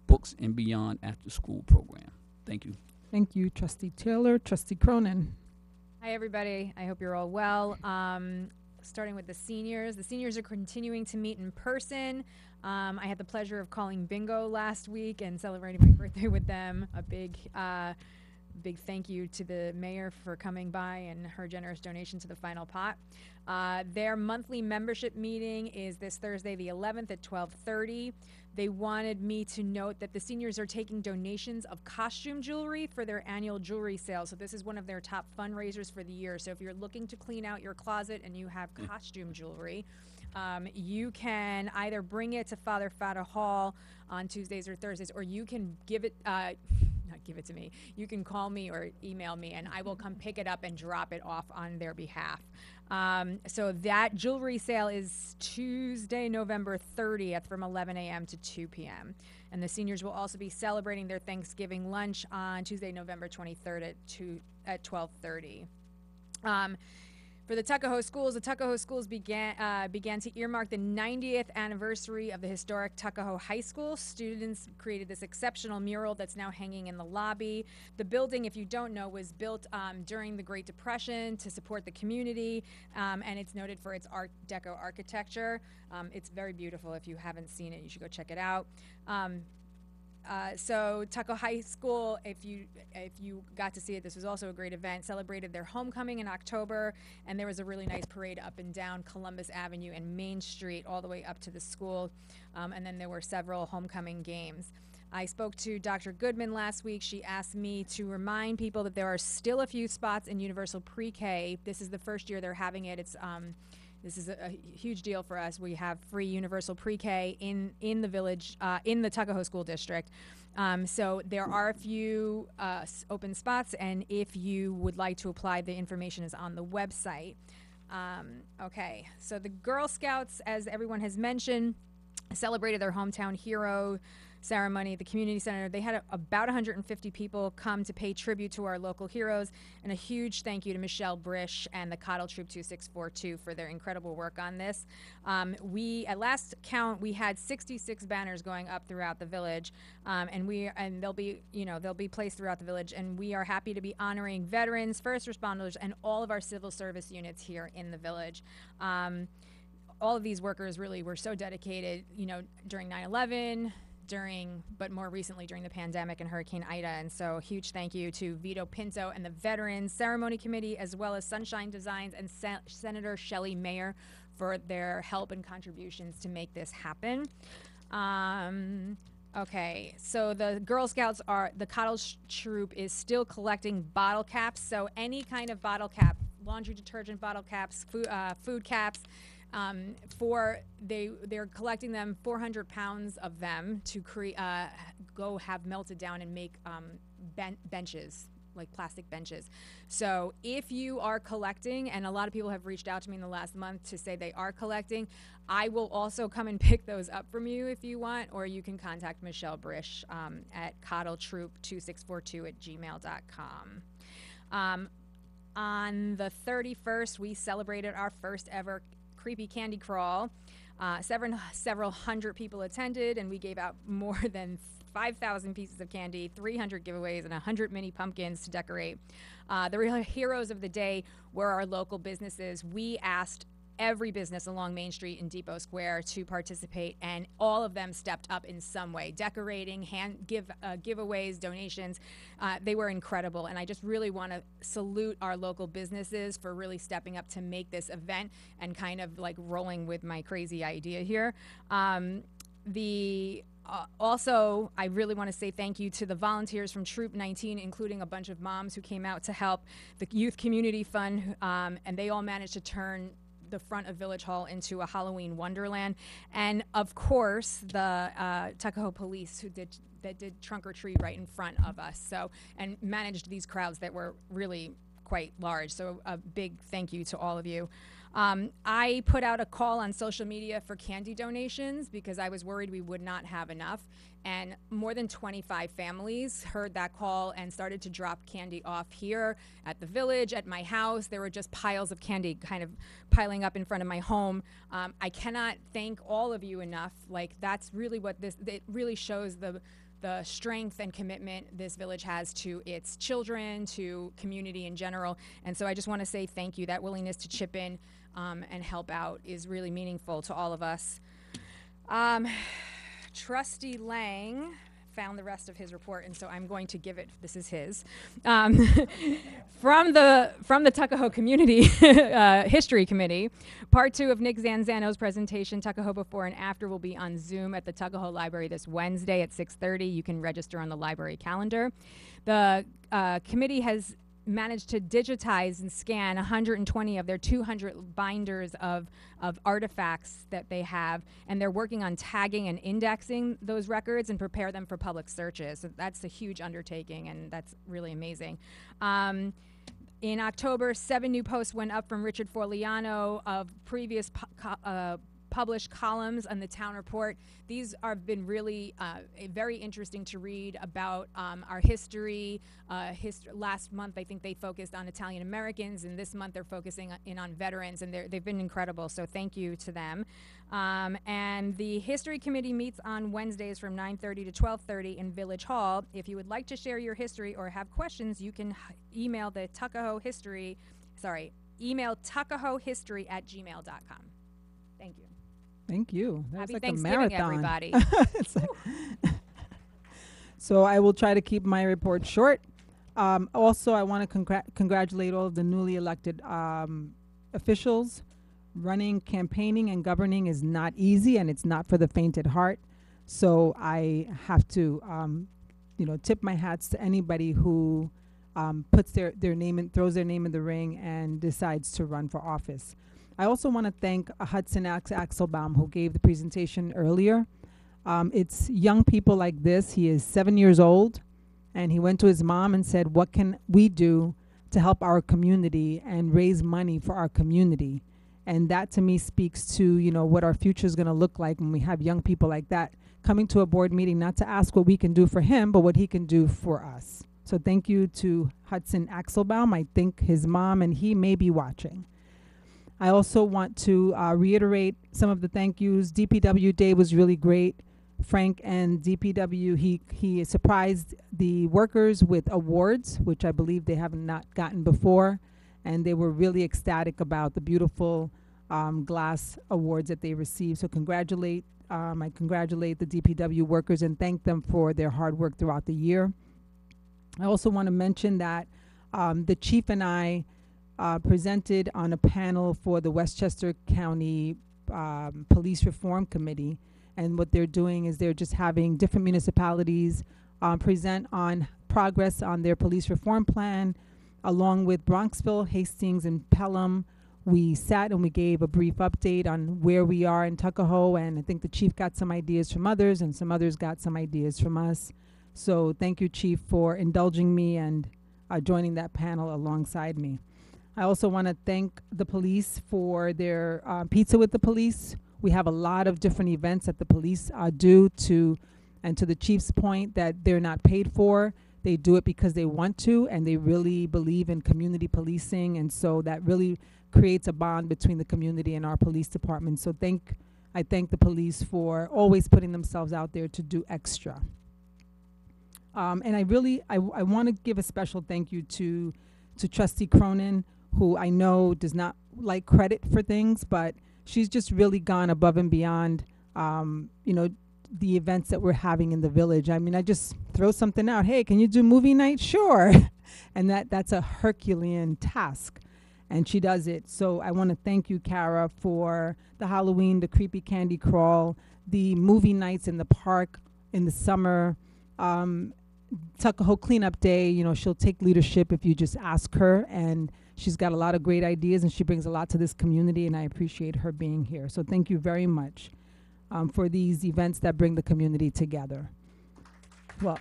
Books and Beyond after school program. Thank you. Thank you, Trustee Taylor. Trustee Cronin. Hi, everybody. I hope you're all well. Starting with the seniors. The seniors are continuing to meet in person. I had the pleasure of calling bingo last week and celebrating my birthday with them. A big thank you to the mayor for coming by and her generous donation to the final pot. Their monthly membership meeting is this Thursday, the 11th at 12:30. They wanted me to note that the seniors are taking donations of costume jewelry for their annual jewelry sale. So this is one of their top fundraisers for the year. So if you're looking to clean out your closet and you have costume jewelry, you can either bring it to Father Fata Hall on Tuesdays or Thursdays, or you can give it, not give it to me, you can call me or email me and I will come pick it up and drop it off on their behalf. So that jewelry sale is Tuesday, November 30th from 11 a.m. to 2 p.m. And the seniors will also be celebrating their Thanksgiving lunch on Tuesday, November 23rd at 12:30. For the Tuckahoe schools began to earmark the 90th anniversary of the historic Tuckahoe High School. Students created this exceptional mural that's now hanging in the lobby. The building, if you don't know, was built during the Great Depression to support the community, and it's noted for its Art Deco architecture. It's very beautiful. If you haven't seen it, you should go check it out. So Tuckahoe High School, if you got to see it, this was also a great event, celebrated their homecoming in October, and there was a really nice parade up and down Columbus Avenue and Main Street all the way up to the school, and then there were several homecoming games. I spoke to Dr. Goodman last week. She asked me to remind people that there are still a few spots in Universal Pre-K. This is the first year they're having it. This is a huge deal for us. We have free universal pre-K in the village, in the Tuckahoe School District. So there are a few open spots, and if you would like to apply, the information is on the website. Okay, so the Girl Scouts, as everyone has mentioned, celebrated their hometown hero ceremony at the community center. They had about 150 people come to pay tribute to our local heroes, and a huge thank you to Michelle Brish and the Cottle Troop 2642 for their incredible work on this. At last count, we had 66 banners going up throughout the village, and they'll be placed throughout the village, and we are happy to be honoring veterans, first responders, and all of our civil service units here in the village. All of these workers really were so dedicated, during 9/11, but more recently during the pandemic and Hurricane Ida. And so huge thank you to Vito Pinto and the Veterans Ceremony Committee, as well as Sunshine Designs and Senator Shelley Mayer for their help and contributions to make this happen. Okay, so the Girl Scouts the Cottle Troop is still collecting bottle caps. So any kind of bottle cap, laundry detergent bottle caps, food caps. They're collecting them, 400 pounds of them to go have melted down and make benches, like plastic benches. So if you are collecting, and a lot of people have reached out to me in the last month to say they are collecting, I will also come and pick those up from you if you want, or you can contact Michelle Brish at cottletroop2642@gmail.com. On the 31st, we celebrated our first ever Creepy Candy Crawl. Several hundred people attended, and we gave out more than 5,000 pieces of candy, 300 giveaways, and 100 mini pumpkins to decorate. The real heroes of the day were our local businesses. We asked every business along Main Street in Depot Square to participate, and all of them stepped up in some way, decorating, giveaways, donations. They were incredible, and I just really want to salute our local businesses for really stepping up to make this event and kind of like rolling with my crazy idea here. Also, I really want to say thank you to the volunteers from Troop 19, including a bunch of moms who came out to help, the Youth Community Fund, and they all managed to turn the front of Village Hall into a Halloween wonderland. And of course, the Tuckahoe Police that did trunk or treat right in front of us, and managed these crowds that were really quite large. So a big thank you to all of you. I put out a call on social media for candy donations because I was worried we would not have enough. And more than 25 families heard that call and started to drop candy off here at the village, at my house. There were just piles of candy kind of piling up in front of my home. I cannot thank all of you enough. Like, that's really what it really shows the strength and commitment this village has to its children, to community in general. And so I just want to say thank you. That willingness to chip in and help out is really meaningful to all of us. Trustee Lang found the rest of his report, and so I'm going to give it. This is his. From the Tuckahoe Community History Committee, part 2 of Nick Zanzano's presentation, Tuckahoe Before and After, will be on Zoom at the Tuckahoe Library this Wednesday at 6:30. You can register on the library calendar. The committee has managed to digitize and scan 120 of their 200 binders of artifacts that they have, and they're working on tagging and indexing those records and prepare them for public searches. So that's a huge undertaking, and that's really amazing. In October, 7 new posts went up from Richard Forliano of previous published columns on the Town Report. These have been really very interesting to read about our history. Last month, I think they focused on Italian Americans, and this month they're focusing in on veterans, and they've been incredible, so thank you to them. And the History Committee meets on Wednesdays from 9:30 to 12:30 in Village Hall. If you would like to share your history or have questions, you can email the email tuckahoehistory@gmail.com. Thank you. Thank you. That was Happy like Thanksgiving, a marathon. everybody. So I will try to keep my report short. Also, I want to congratulate all of the newly elected officials. Running, campaigning, and governing is not easy, and it's not for the faint at heart. So I have to, tip my hats to anybody who puts their name in, throws their name in the ring, and decides to run for office. I also want to thank Hudson Axelbaum, who gave the presentation earlier. It's young people like this. He is 7 years old, and he went to his mom and said, what can we do to help our community and raise money for our community? And that to me speaks to, what our future is going to look like when we have young people like that coming to a board meeting, not to ask what we can do for him, but what he can do for us. So thank you to Hudson Axelbaum. I think his mom and he may be watching. I also want to reiterate some of the thank yous. DPW Day was really great. Frank and DPW, he surprised the workers with awards, which I believe they have not gotten before. And they were really ecstatic about the beautiful glass awards that they received. So I congratulate the DPW workers and thank them for their hard work throughout the year. I also want to mention that the chief and I presented on a panel for the Westchester County Police Reform Committee. And what they're doing is they're just having different municipalities present on progress on their police reform plan, along with Bronxville, Hastings, and Pelham. We sat and we gave a brief update on where we are in Tuckahoe, and I think the chief got some ideas from others, and some others got some ideas from us. So thank you, Chief, for indulging me and joining that panel alongside me. I also want to thank the police for their Pizza with the Police. We have a lot of different events that the police do and to the chief's point that they're not paid for. They do it because they want to, and they really believe in community policing, and so that really creates a bond between the community and our police department. So I thank the police for always putting themselves out there to do extra. And I want to give a special thank you to Trustee Cronin, who I know does not like credit for things, but she's just really gone above and beyond, the events that we're having in the village. I mean, I just throw something out. Hey, can you do movie night? Sure. And that's a Herculean task. And she does it. So I want to thank you, Kara, for the Halloween, the creepy candy crawl, the movie nights in the park in the summer, Tuckahoe Cleanup Day. She'll take leadership if you just ask her. And she's got a lot of great ideas, and she brings a lot to this community, and I appreciate her being here. So thank you very much for these events that bring the community together. Well,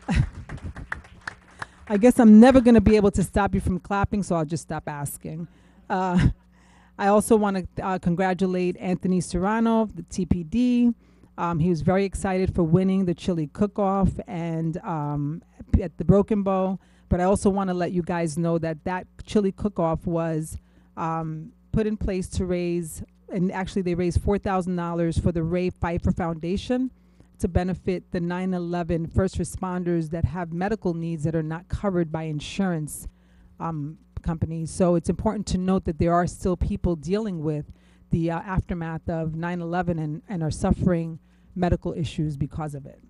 I guess I'm never going to be able to stop you from clapping, so I'll just stop asking. I also want to congratulate Anthony Serrano of the TPD. He was very excited for winning the chili cook-off and at the Broken Bow. But I also want to let you guys know that chili cook-off was put in place to raise, and actually they raised $4,000 for the Ray Pfeiffer Foundation to benefit the 9/11 first responders that have medical needs that are not covered by insurance companies. So it's important to note that there are still people dealing with the aftermath of 9/11 and are suffering medical issues because of it.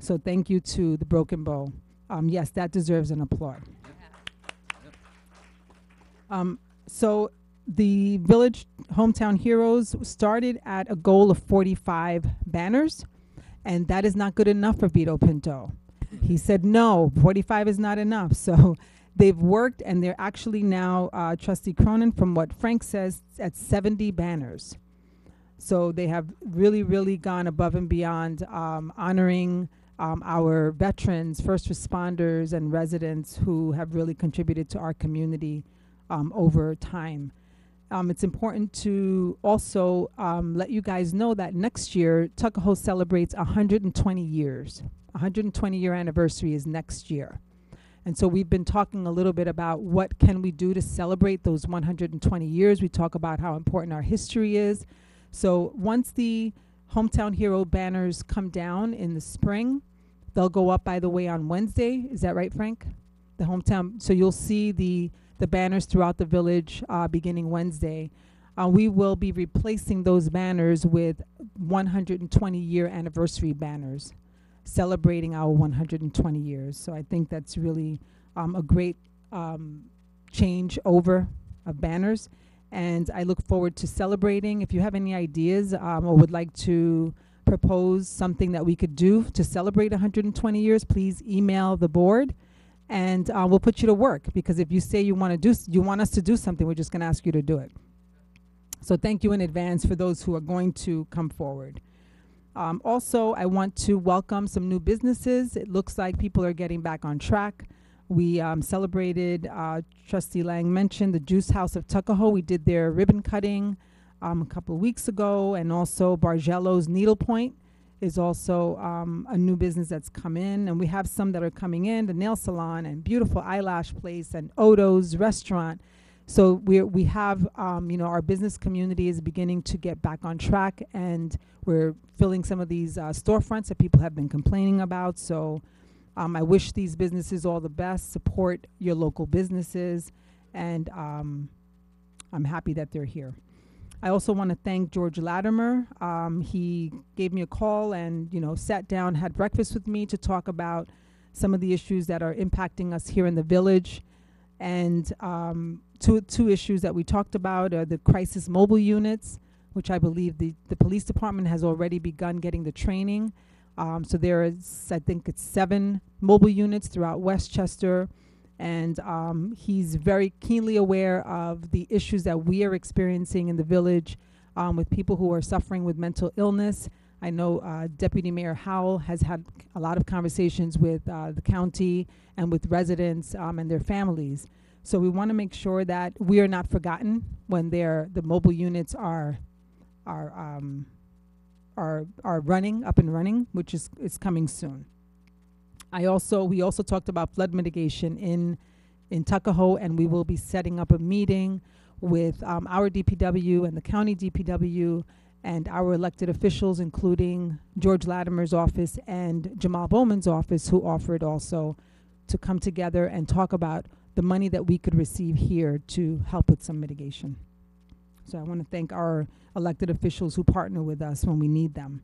So thank you to the Broken Bow. Yes, that deserves an applaud. So the Village Hometown Heroes started at a goal of 45 banners, and that is not good enough for Vito Pinto. He said, no, 45 is not enough. So they've worked, and they're actually now, Trustee Cronin, from what Frank says, at 70 banners. So they have really, really gone above and beyond honoring our veterans, first responders, and residents who have really contributed to our community over time. It's important to also let you guys know that next year, Tuckahoe celebrates 120 years. 120-year anniversary is next year. And so we've been talking a little bit about what can we do to celebrate those 120 years. We talk about how important our history is. So once the Hometown Hero banners come down in the spring, they'll go up, by the way, on Wednesday. Is that right, Frank? The hometown. So you'll see the banners throughout the village beginning Wednesday. We will be replacing those banners with 120-year anniversary banners, celebrating our 120 years. So I think that's really a great change over of banners. And I look forward to celebrating. If you have any ideas or would like to propose something that we could do to celebrate 120 years, please email the board, and we'll put you to work. Because if you say you want us to do something, we're just going to ask you to do it. So thank you in advance for those who are going to come forward. Also, I want to welcome some new businesses. It looks like people are getting back on track. We celebrated, Trustee Lang mentioned, the Juice House of Tuckahoe. We did their ribbon cutting a couple of weeks ago, and also Bargello's Needlepoint is also a new business that's come in, and we have some that are coming in, the nail salon and beautiful eyelash place and Odo's restaurant. So we have, our business community is beginning to get back on track, and we're filling some of these storefronts that people have been complaining about. So I wish these businesses all the best, support your local businesses, and I'm happy that they're here. I also want to thank George Latimer. He gave me a call and, sat down, had breakfast with me to talk about some of the issues that are impacting us here in the village. And two issues that we talked about are the crisis mobile units, which I believe the police department has already begun getting the training. So there is, I think it's 7 mobile units throughout Westchester. And he's very keenly aware of the issues that we are experiencing in the village with people who are suffering with mental illness. I know Deputy Mayor Howell has had a lot of conversations with the county and with residents and their families. So we want to make sure that we are not forgotten when the mobile units are running, up and running, which is coming soon. We also talked about flood mitigation in Tuckahoe, and we will be setting up a meeting with our DPW and the county DPW and our elected officials, including George Latimer's office and Jamal Bowman's office, who offered also to come together and talk about the money that we could receive here to help with some mitigation. So I want to thank our elected officials who partner with us when we need them.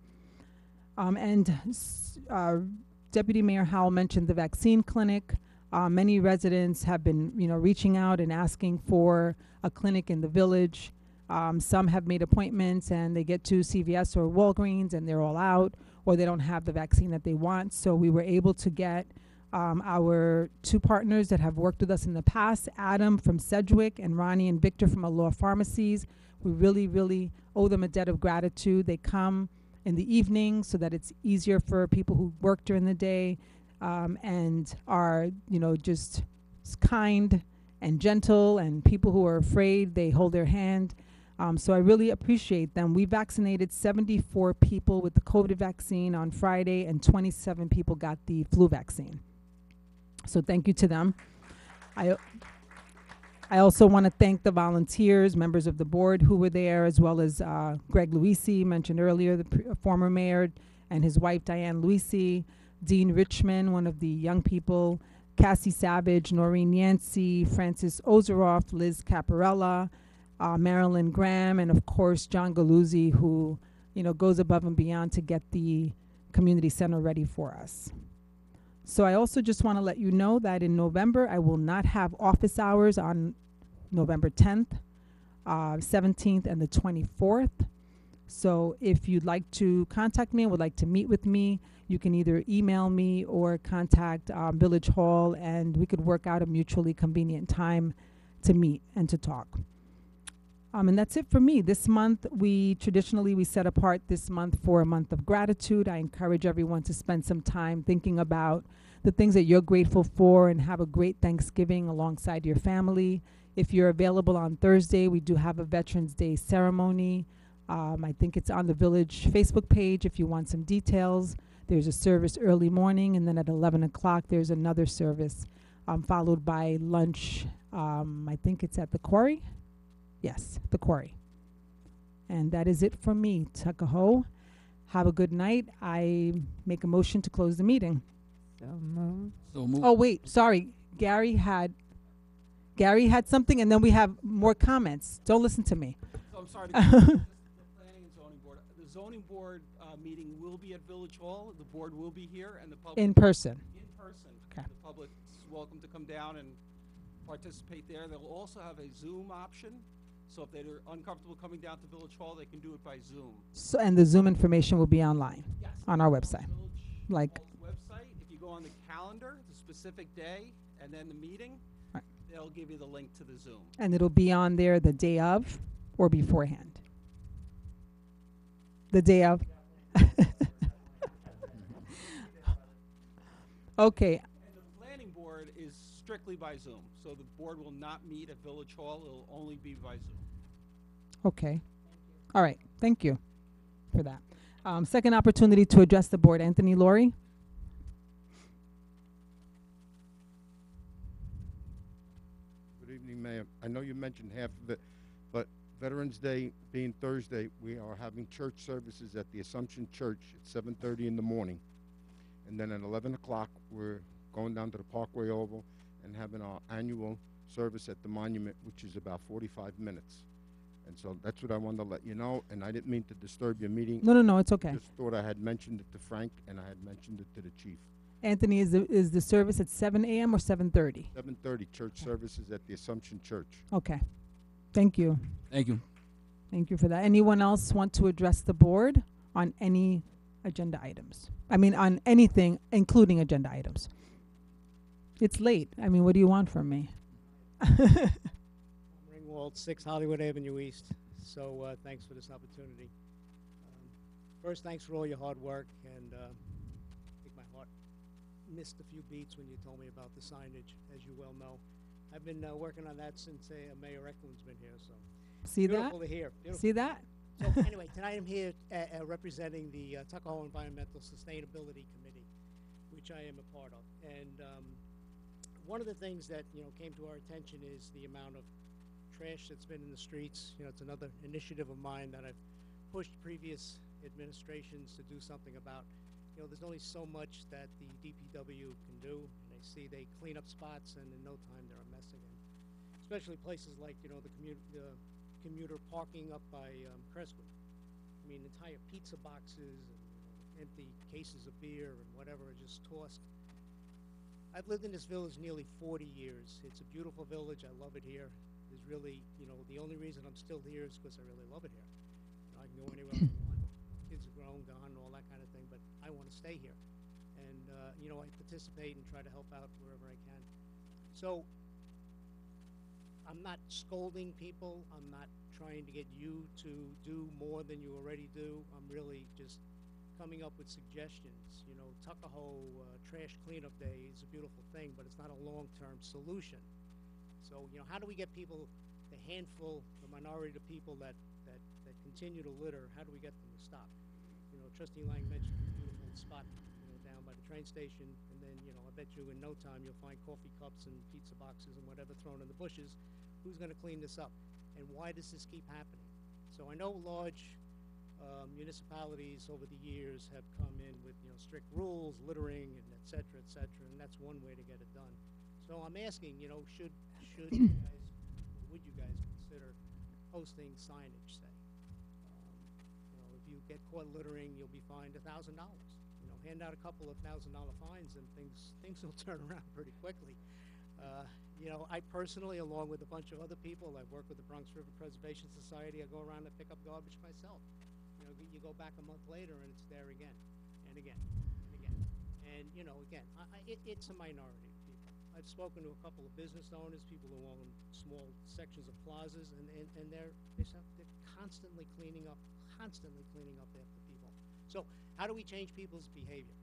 Deputy Mayor Howell mentioned the vaccine clinic. Many residents have been, reaching out and asking for a clinic in the village. Some have made appointments and they get to CVS or Walgreens and they're all out, or they don't have the vaccine that they want. So we were able to get our two partners that have worked with us in the past, Adam from Sedgwick and Ronnie and Victor from Allure Pharmacies. We really, really owe them a debt of gratitude. They come in the evening so that it's easier for people who work during the day and are, just kind and gentle, and people who are afraid, they hold their hand. So I really appreciate them. We vaccinated 74 people with the COVID vaccine on Friday, and 27 people got the flu vaccine. So thank you to them. I also want to thank the volunteers, members of the board who were there, as well as Greg Luisi, mentioned earlier, the former mayor, and his wife, Diane Luisi, Dean Richmond, one of the young people, Cassie Savage, Noreen Yancey, Francis Ozeroff, Liz Caparella, Marilyn Graham, and of course, John Galuzzi, who, goes above and beyond to get the community center ready for us. So I also just want to let you know that in November, I will not have office hours on November 10th, 17th, and the 24th. So if you'd like to contact me and would like to meet with me, you can either email me or contact Village Hall, and we could work out a mutually convenient time to meet and to talk. And that's it for me. This month, we set apart this month for a month of gratitude. I encourage everyone to spend some time thinking about the things that you're grateful for and have a great Thanksgiving alongside your family. If you're available on Thursday, we do have a Veterans Day ceremony. I think it's on the Village Facebook page if you want some details. There's a service early morning, and then at 11 o'clock, there's another service followed by lunch. I think it's at the Quarry. Yes, the Quarry. And that is it from me, Tuckahoe. Have a good night. I make a motion to close the meeting. So moved. So moved. Oh, wait, sorry. Gary had something, and then we have more comments. Don't listen to me. So I'm sorry to the Planning and Zoning Board. The Zoning Board meeting will be at Village Hall. The board will be here, and the public In person. In person. Okay. The public's welcome to come down and participate there. They'll also have a Zoom option. So if they're uncomfortable coming down to Village Hall, they can do it by Zoom. So, and the Zoom information will be online on our website. Village Hall's website. If you go on the calendar, the specific day, and then the meeting, right, they'll give you the link to the Zoom. And it'll be on there the day of or beforehand? The day of? Okay. And the planning board is strictly by Zoom. So the board will not meet at Village Hall. It'll only be by Zoom. Okay. All right. Thank you for that. Second opportunity to address the board. Anthony Laurie. Good evening, Mayor. I know you mentioned half of it, but Veterans Day being Thursday, we are having church services at the Assumption Church at 7:30 in the morning. And then at 11 o'clock, we're going down to the Parkway Oval and having our annual service at the monument, which is about 45 minutes. And so that's what I wanted to let you know, and I didn't mean to disturb your meeting. No, it's okay. Just thought I had mentioned it to Frank, and I had mentioned it to the chief. Anthony, is the service at 7 a.m. or 7:30? 7:30, church services at the Assumption Church. Okay. Thank you. Thank you. Thank you for that. Anyone else want to address the board on any agenda items? I mean, on anything, including agenda items. It's late. I mean, what do you want from me? Ringwald, 6 Hollywood Avenue East. So thanks for this opportunity. First, thanks for all your hard work, and I think my heart missed a few beats when you told me about the signage, as you well know. I've been working on that since Mayor Eklund's been here, so See beautiful that? to hear. Beautiful. See that? So anyway, tonight I'm here representing the Tuckahoe Environmental Sustainability Committee, which I am a part of. And one of the things that came to our attention is the amount of trash that's been in the streets. It's another initiative of mine that I've pushed previous administrations to do something about. There's only so much that the DPW can do, and I see they clean up spots, and in no time they're a mess again. Especially places like the commuter parking up by Crestwood. I mean, entire pizza boxes and empty cases of beer and whatever are just tossed. I've lived in this village nearly 40 years. It's a beautiful village. I love it here. There's really, the only reason I'm still here is because I really love it here. I can go anywhere I want. Kids are grown, gone, all that kind of thing, but I want to stay here. And, I participate and try to help out wherever I can. So I'm not scolding people. I'm not trying to get you to do more than you already do. I'm really just coming up with suggestions. Tuckahoe Trash Cleanup Day is a beautiful thing, but it's not a long-term solution. So, how do we get people, the handful, the minority of people that continue to litter, how do we get them to stop? Trustee Lang mentioned the beautiful spot, down by the train station, and then, I bet you in no time you'll find coffee cups and pizza boxes and whatever thrown in the bushes. Who's going to clean this up? And why does this keep happening? So I know large municipalities over the years have come in with strict rules, littering, and et cetera, and that's one way to get it done. So I'm asking, should you guys, would you guys consider posting signage, say? If you get caught littering, you'll be fined $1,000. Hand out a couple of $1,000 fines, and things will turn around pretty quickly. I personally, along with a bunch of other people, I've worked with the Bronx River Preservation Society. I go around and pick up garbage myself. You go back a month later, and it's there again, and again, and again. And again, it's a minority of people. I've spoken to a couple of business owners, people who own small sections of plazas, and they're constantly cleaning up after people. So how do we change people's behavior?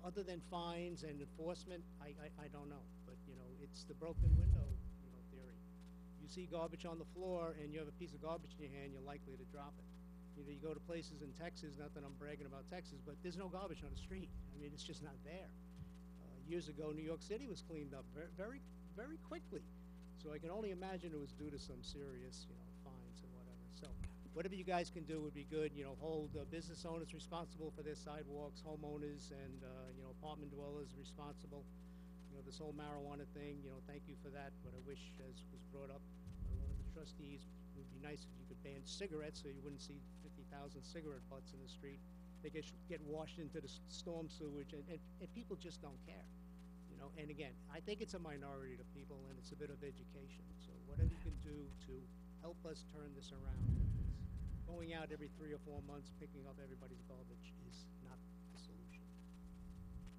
Other than fines and enforcement, I don't know. But it's the broken window theory. You see garbage on the floor and you have a piece of garbage in your hand, you're likely to drop it. You go to places in Texas, not that I'm bragging about Texas, but there's no garbage on the street. I mean, it's just not there. Years ago, New York City was cleaned up very, very quickly. So I can only imagine it was due to some serious, fines and whatever. So whatever you guys can do would be good. Hold business owners responsible for their sidewalks, homeowners and apartment dwellers responsible. This whole marijuana thing. Thank you for that. But I wish, as was brought up by one of the trustees, it would be nice if you could ban cigarettes so you wouldn't see 50,000 cigarette butts in the street. They get washed into the storm sewage, and people just don't care. And again, I think it's a minority of people, and it's a bit of education. So whatever you can do to help us turn this around. Going out every 3 or 4 months, picking up everybody's garbage is not the solution.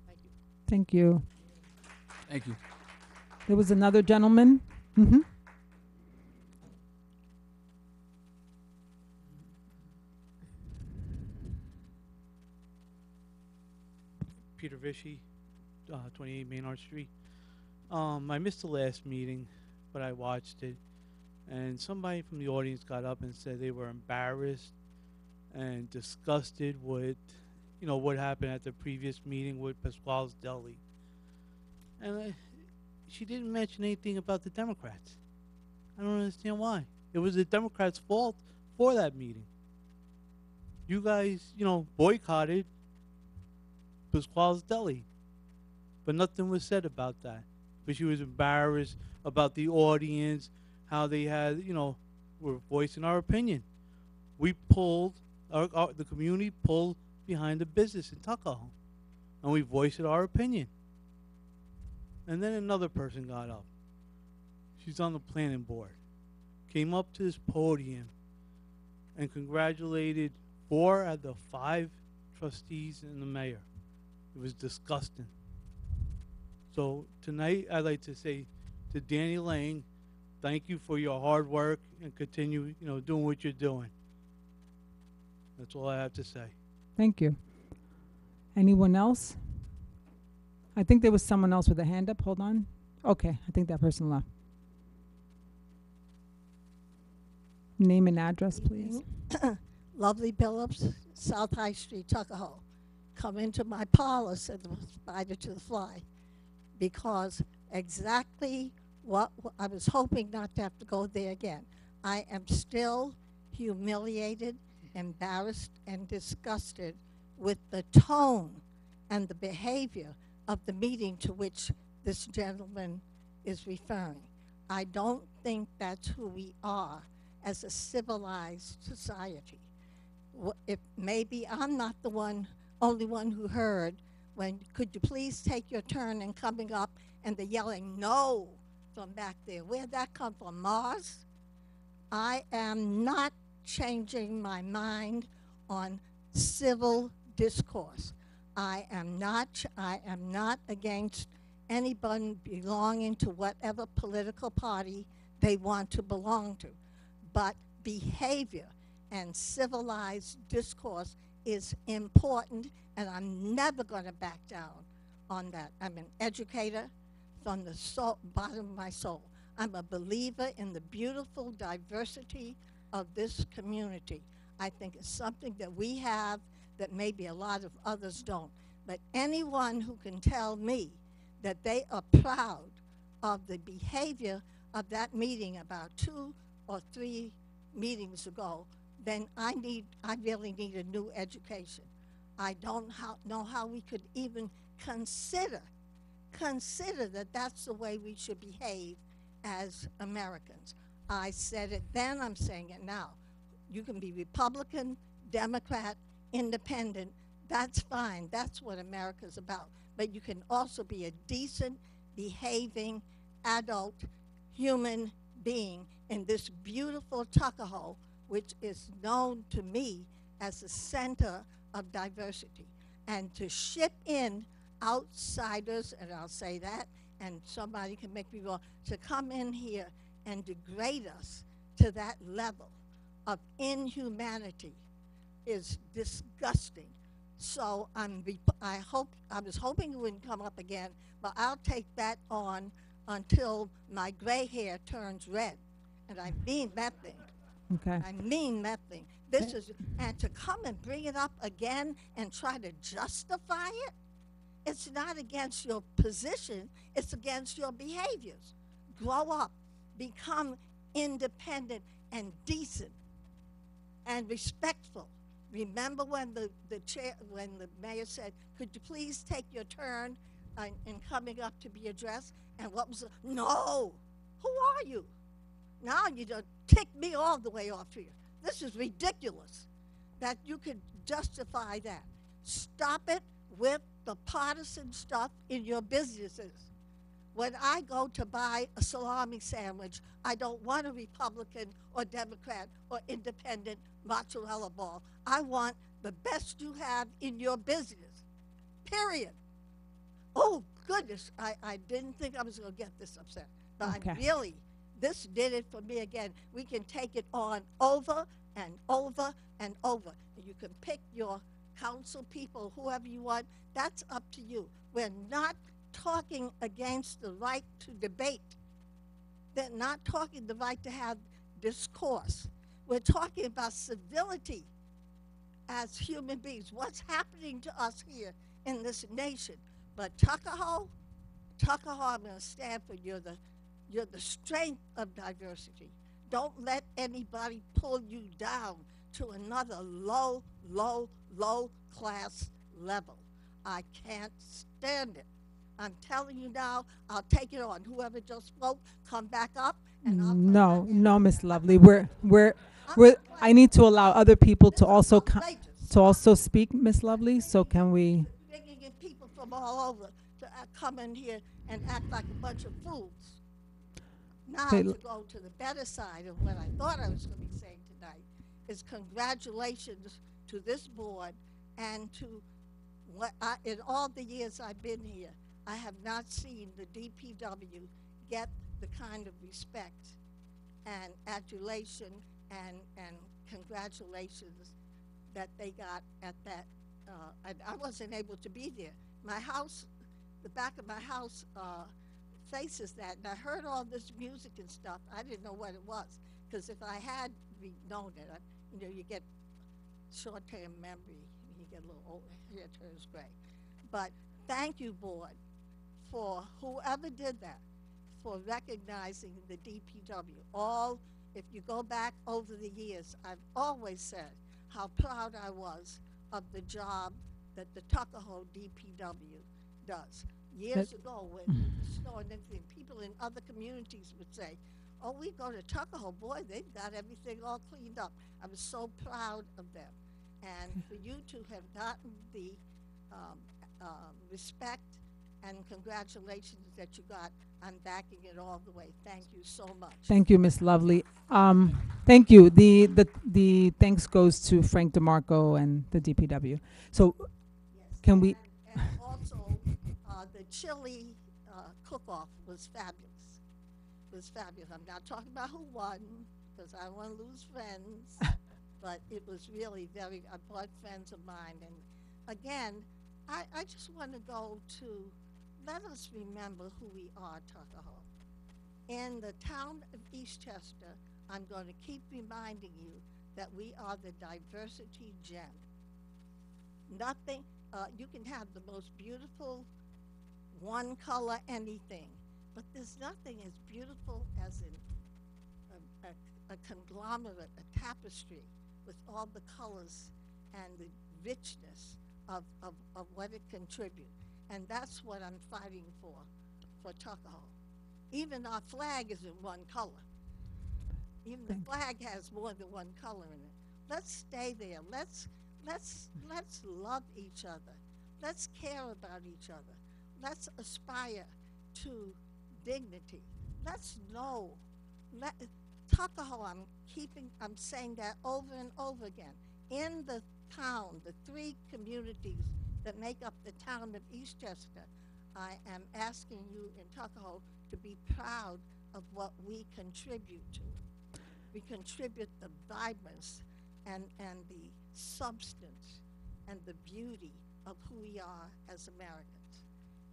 Thank you. Thank you. Thank you. There was another gentleman. Mm-hmm. Peter Vishy, 28 Maynard Street. I missed the last meeting, but I watched it. And somebody from the audience got up and said they were embarrassed and disgusted with, what happened at the previous meeting with Pasquale's Deli. And she didn't mention anything about the Democrats. I don't understand why. It was the Democrats' fault for that meeting. You guys, boycotted Pasquale's Deli. But nothing was said about that. But she was embarrassed about the audience, how they had, were voicing our opinion. We pulled, the community pulled behind the business in Tuckahoe. And we voiced our opinion. And then another person got up. She's on the planning board. Came up to this podium and congratulated 4 out of the 5 trustees and the mayor. It was disgusting. So tonight, I'd like to say to Danny Lane, thank you for your hard work and continue, doing what you're doing. That's all I have to say. Thank you. Anyone else? I think there was someone else with a hand up. Hold on. Okay, I think that person left. Name and address, please. Lovely Billups, South High Street, Tuckahoe. Come into my parlor, said the spider to the fly, because exactly what I was hoping not to have to go there again. I am still humiliated, embarrassed, and disgusted with the tone and the behavior of the meeting to which this gentleman is referring. I don't think that's who we are as a civilized society. If maybe I'm not the only one who heard when, could you please take your turn in coming up, and the yelling no from back there. Where'd that come from, Mars? I am not changing my mind on civil discourse. I am not against anyone belonging to whatever political party they want to belong to. But behavior and civilized discourse is important, and I'm never going to back down on that. I'm an educator from the bottom of my soul. I'm a believer in the beautiful diversity of this community. I think it's something that we have that maybe a lot of others don't. But anyone who can tell me that they are proud of the behavior of that meeting about 2 or 3 meetings ago, then I really need a new education. I don't know how we could even consider that that's the way we should behave as Americans. I said it then, I'm saying it now. You can be Republican, Democrat, Independent, that's fine. That's what America's about. But you can also be a decent, behaving, adult, human being in this beautiful Tuckahoe, which is known to me as the center of diversity. And to ship in outsiders, and I'll say that, and somebody can make me wrong, to come in here and degrade us to that level of inhumanity is disgusting. So I was hoping it wouldn't come up again, but I'll take that on until my gray hair turns red. And I mean that thing. Okay. I mean that thing. This is, and to come and bring it up again and try to justify it, it's not against your position, it's against your behaviors. Grow up, become independent and decent and respectful. Remember when the mayor said, could you please take your turn in coming up to be addressed? And what was no, who are you? Now you don't tick me all the way off here. This is ridiculous that you could justify that. Stop it with the partisan stuff in your businesses. When I go to buy a salami sandwich, I don't want a Republican or Democrat or independent mozzarella ball. I want the best you have in your business, period. Oh, goodness, I didn't think I was going to get this upset. But Okay. I really, this did it for me again. We can take it on over and over and over. You can pick your council people, whoever you want. That's up to you. We're not talking against the right to debate. They're not talking the right to have discourse. We're talking about civility as human beings. What's happening to us here in this nation? But Tuckahoe, I'm going to stand for you're the strength of diversity. Don't let anybody pull you down to another low class level. I can't stand it. I'm telling you now, I'll take it on. Whoever just spoke, come back up and I'll come No, back no, Miss Lovely. I need to allow other people to also speak, Miss Lovely. So can we? bringing in people from all over to come in here and act like a bunch of fools. Now Okay, to go to the better side of what I thought I was going to be saying tonight is congratulations to this board and to In all the years I've been here, I have not seen the DPW get the kind of respect and adulation and congratulations that they got at that. I wasn't able to be there. My house, the back of my house faces that, and I heard all this music and stuff. I didn't know what it was, because if I had known it, you get short-term memory. You get a little old, hair turns gray. But thank you, board, for whoever did that, for recognizing the DPW. If you go back over the years, I've always said how proud I was of the job that the Tuckahoe DPW does. Years ago, when the snow and everything, people in other communities would say, "Oh, we go to Tuckahoe, boy, they've got everything all cleaned up." I was so proud of them. And for you to have gotten the respect and congratulations that you got, I'm backing it all the way. Thank you so much. Thank you, Miss Lovely. Thank you. The thanks goes to Frank DeMarco and the DPW. So, Yes. can we? And also, the chili cook-off was fabulous. It was fabulous. I'm not talking about who won, because I don't want to lose friends. But it was really I brought friends of mine. And again, I just want to go to, let us remember who we are, Tuckahoe. In the town of Eastchester, I'm going to keep reminding you that we are the diversity gem. Nothing, you can have the most beautiful one color anything, but there's nothing as beautiful as a conglomerate, a tapestry with all the colors and the richness of what it contributes. And that's what I'm fighting for Tuckahoe. Even our flag isn't one color. Even the flag has more than one color in it. Let's stay there. Let's love each other. Let's care about each other. Let's aspire to dignity. Let's know. Tuckahoe, I'm saying that over and over again. In the town, the 3 communities that make up the town of Eastchester, I am asking you in Tuckahoe to be proud of what we contribute to. We contribute the vibrance and the substance and the beauty of who we are as Americans.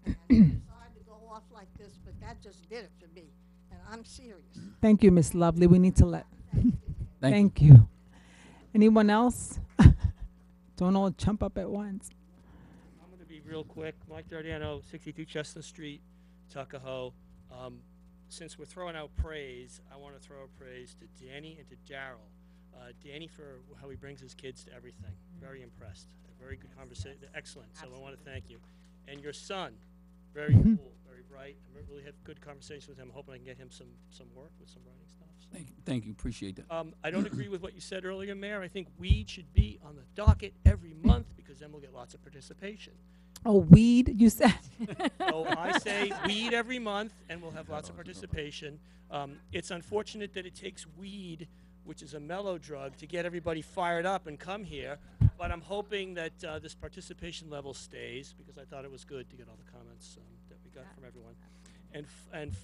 And I'm sorry to go off like this, but that just did it for me, and I'm serious. Thank you, Miss Lovely. We need to let. Thank you. Anyone else? Don't all jump up at once. I'm going to be real quick. Mike Dardiano, 62 Chestnut Street, Tuckahoe. Since we're throwing out praise, I want to throw out praise to Danny and to Daryl. Danny for how he brings his kids to everything. Very impressed. A very good conversation. Excellent. So I want to thank you. And your son, very cool, very bright. I really had good conversations with him. I'm hoping I can get him some work with some writing stuff. So. Thank you. Appreciate that. I don't agree with what you said earlier, Mayor. I think weed should be on the docket every month because then we'll get lots of participation. Oh, weed, you said? So I say weed every month, and we'll have lots of participation. It's unfortunate that it takes weed, which is a mellow drug, to get everybody fired up and come here. But I'm hoping that this participation level stays, because I thought it was good to get all the comments that we got from everyone. And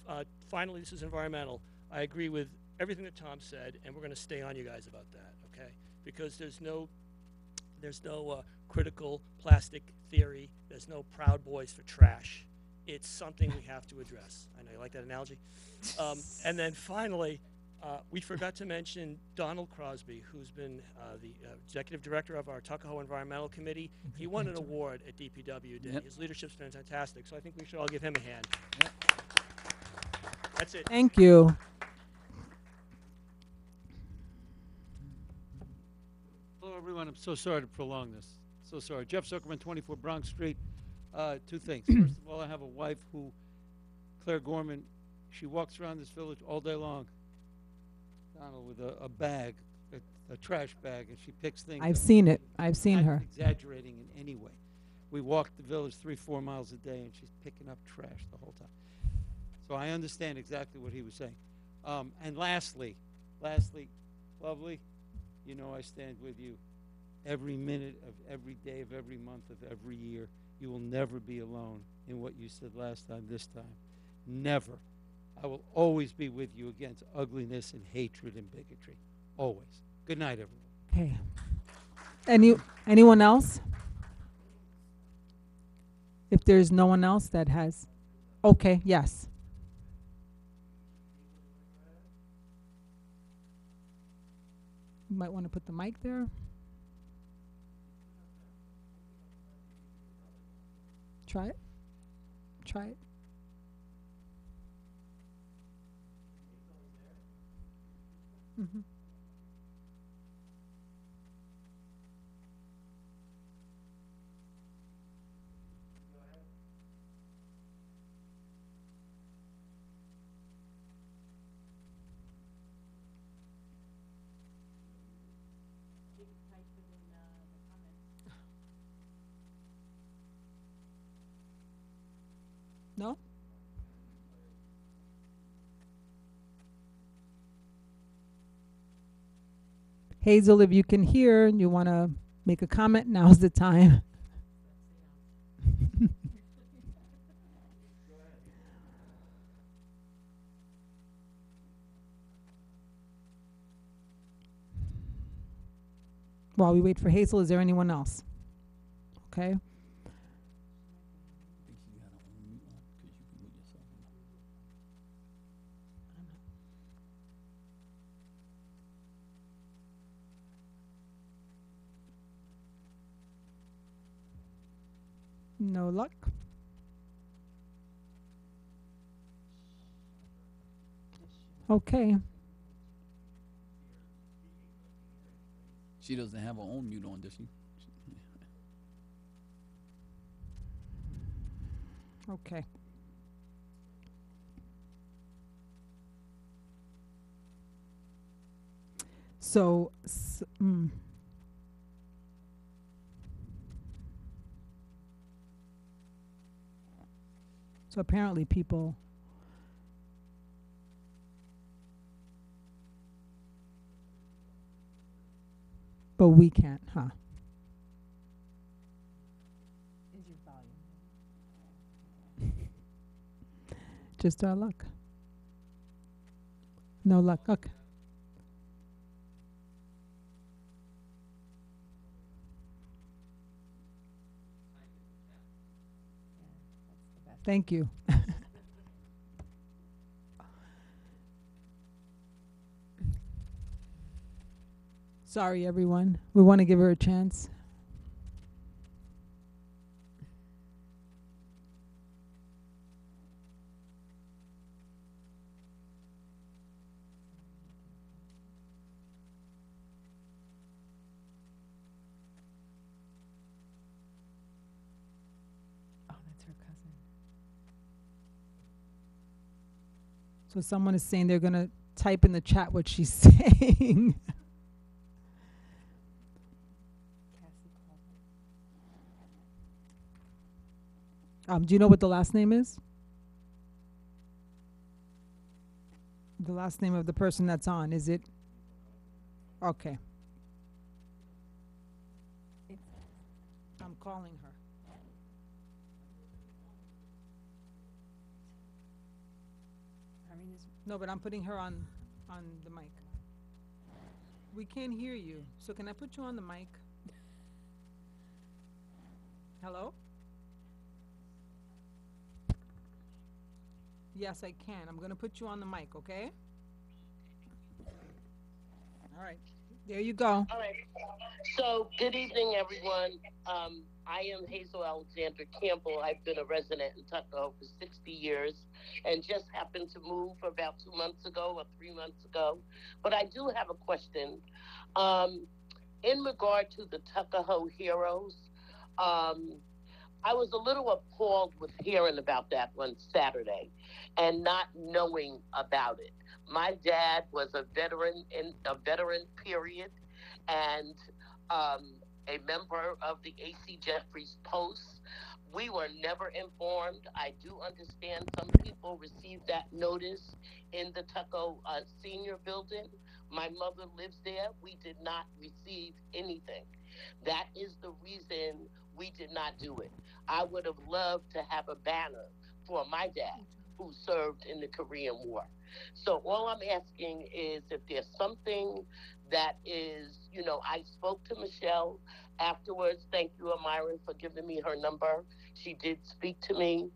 finally, this is environmental. I agree with everything that Tom said, and we're going to stay on you guys about that, okay? Because there's no critical plastic theory. There's no Proud Boys for trash. It's something we have to address. I know you like that analogy. And then finally, we forgot to mention Donald Crosby, who's been the executive director of our Tuckahoe Environmental Committee. He won an award at DPW. Yep. His leadership's been fantastic, so I think we should all give him a hand. Yep. That's it. Thank you. Hello, everyone. I'm so sorry to prolong this. So sorry. Jeff Zuckerman, 24 Bronx Street. 2 things. First of all, I have a wife who, Claire Gorman, she walks around this village all day long, Donald, with a bag, a trash bag, and she picks things I've up. seen it. I've seen Not her. exaggerating in any way. We walk the village 3-4 miles a day, and she's picking up trash the whole time. So I understand exactly what he was saying. And lastly, lovely, you know I stand with you. every minute of every day of every month of every year. You will never be alone in what you said last time, this time. Never. I will always be with you against ugliness and hatred and bigotry. Always. Good night, everyone. Okay. Anyone else? If there's no one else that has, okay, yes. You might want to put the mic there. Try it. Try it. Mm-hmm. No? Hazel, if you can hear and you want to make a comment, now's the time. While we wait for Hazel, is there anyone else? Okay. No luck. Okay. She doesn't have her own mute on, does she? Okay. So, so apparently people but we can't, huh? Is your volume? Just our luck. No luck. Okay. Thank you. Sorry, everyone. We want to give her a chance. Oh, that's her cousin. So someone is saying they're going to type in the chat what she's saying. Do you know what the last name is? The last name of the person that's on, is it? Okay. I'm calling her. No, but I'm putting her on the mic. We can't hear you, so can I put you on the mic? Hello? Yes, I can. I'm going to put you on the mic, okay? All right. There you go. All right. So, good evening, everyone. I am Hazel Alexander Campbell. I've been a resident in Tuckahoe for 60 years and just happened to move about 2 months ago or 3 months ago. But I do have a question. In regard to the Tuckahoe Heroes, I was a little appalled with hearing about that one Saturday and not knowing about it. My dad was a veteran period, and a member of the A.C. Jeffries Post. We were never informed. I do understand some people received that notice in the Tuckahoe senior building. My mother lives there. We did not receive anything. That is the reason we did not do it. I would have loved to have a banner for my dad who served in the Korean War. So all I'm asking is if there's something that is, I spoke to Michelle afterwards. Thank you, Amira, for giving me her number. She did speak to me.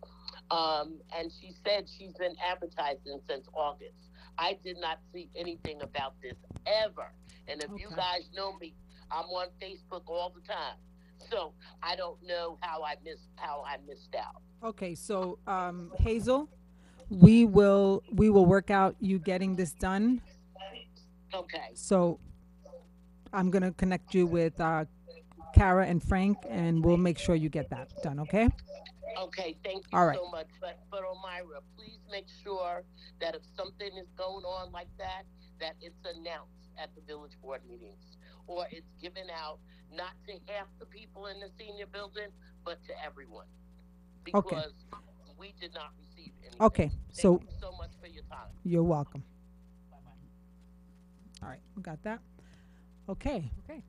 And she said she's been advertising since August. I did not see anything about this ever. And if you guys know me, I'm on Facebook all the time. So I don't know how I missed out. Okay, so Hazel, we will work out you getting this done. Okay. So I'm gonna connect you with Kara and Frank, and we'll make sure you get that done. Okay. Okay, thank you All right. so much. But Omira, please make sure that if something is going on like that, that it's announced at the village board meetings, or it's given out not to half the people in the senior building, but to everyone, because we did not receive anything. Okay. So Thank you so much for your time. you're welcome. All right, we got that. Okay. Okay.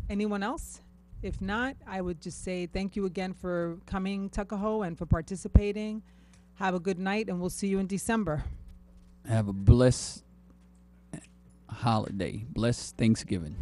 Anyone else? If not, I would just say thank you again for coming, Tuckahoe, and for participating. Have a good night, and we'll see you in December. Have a blessed holiday. Blessed Thanksgiving.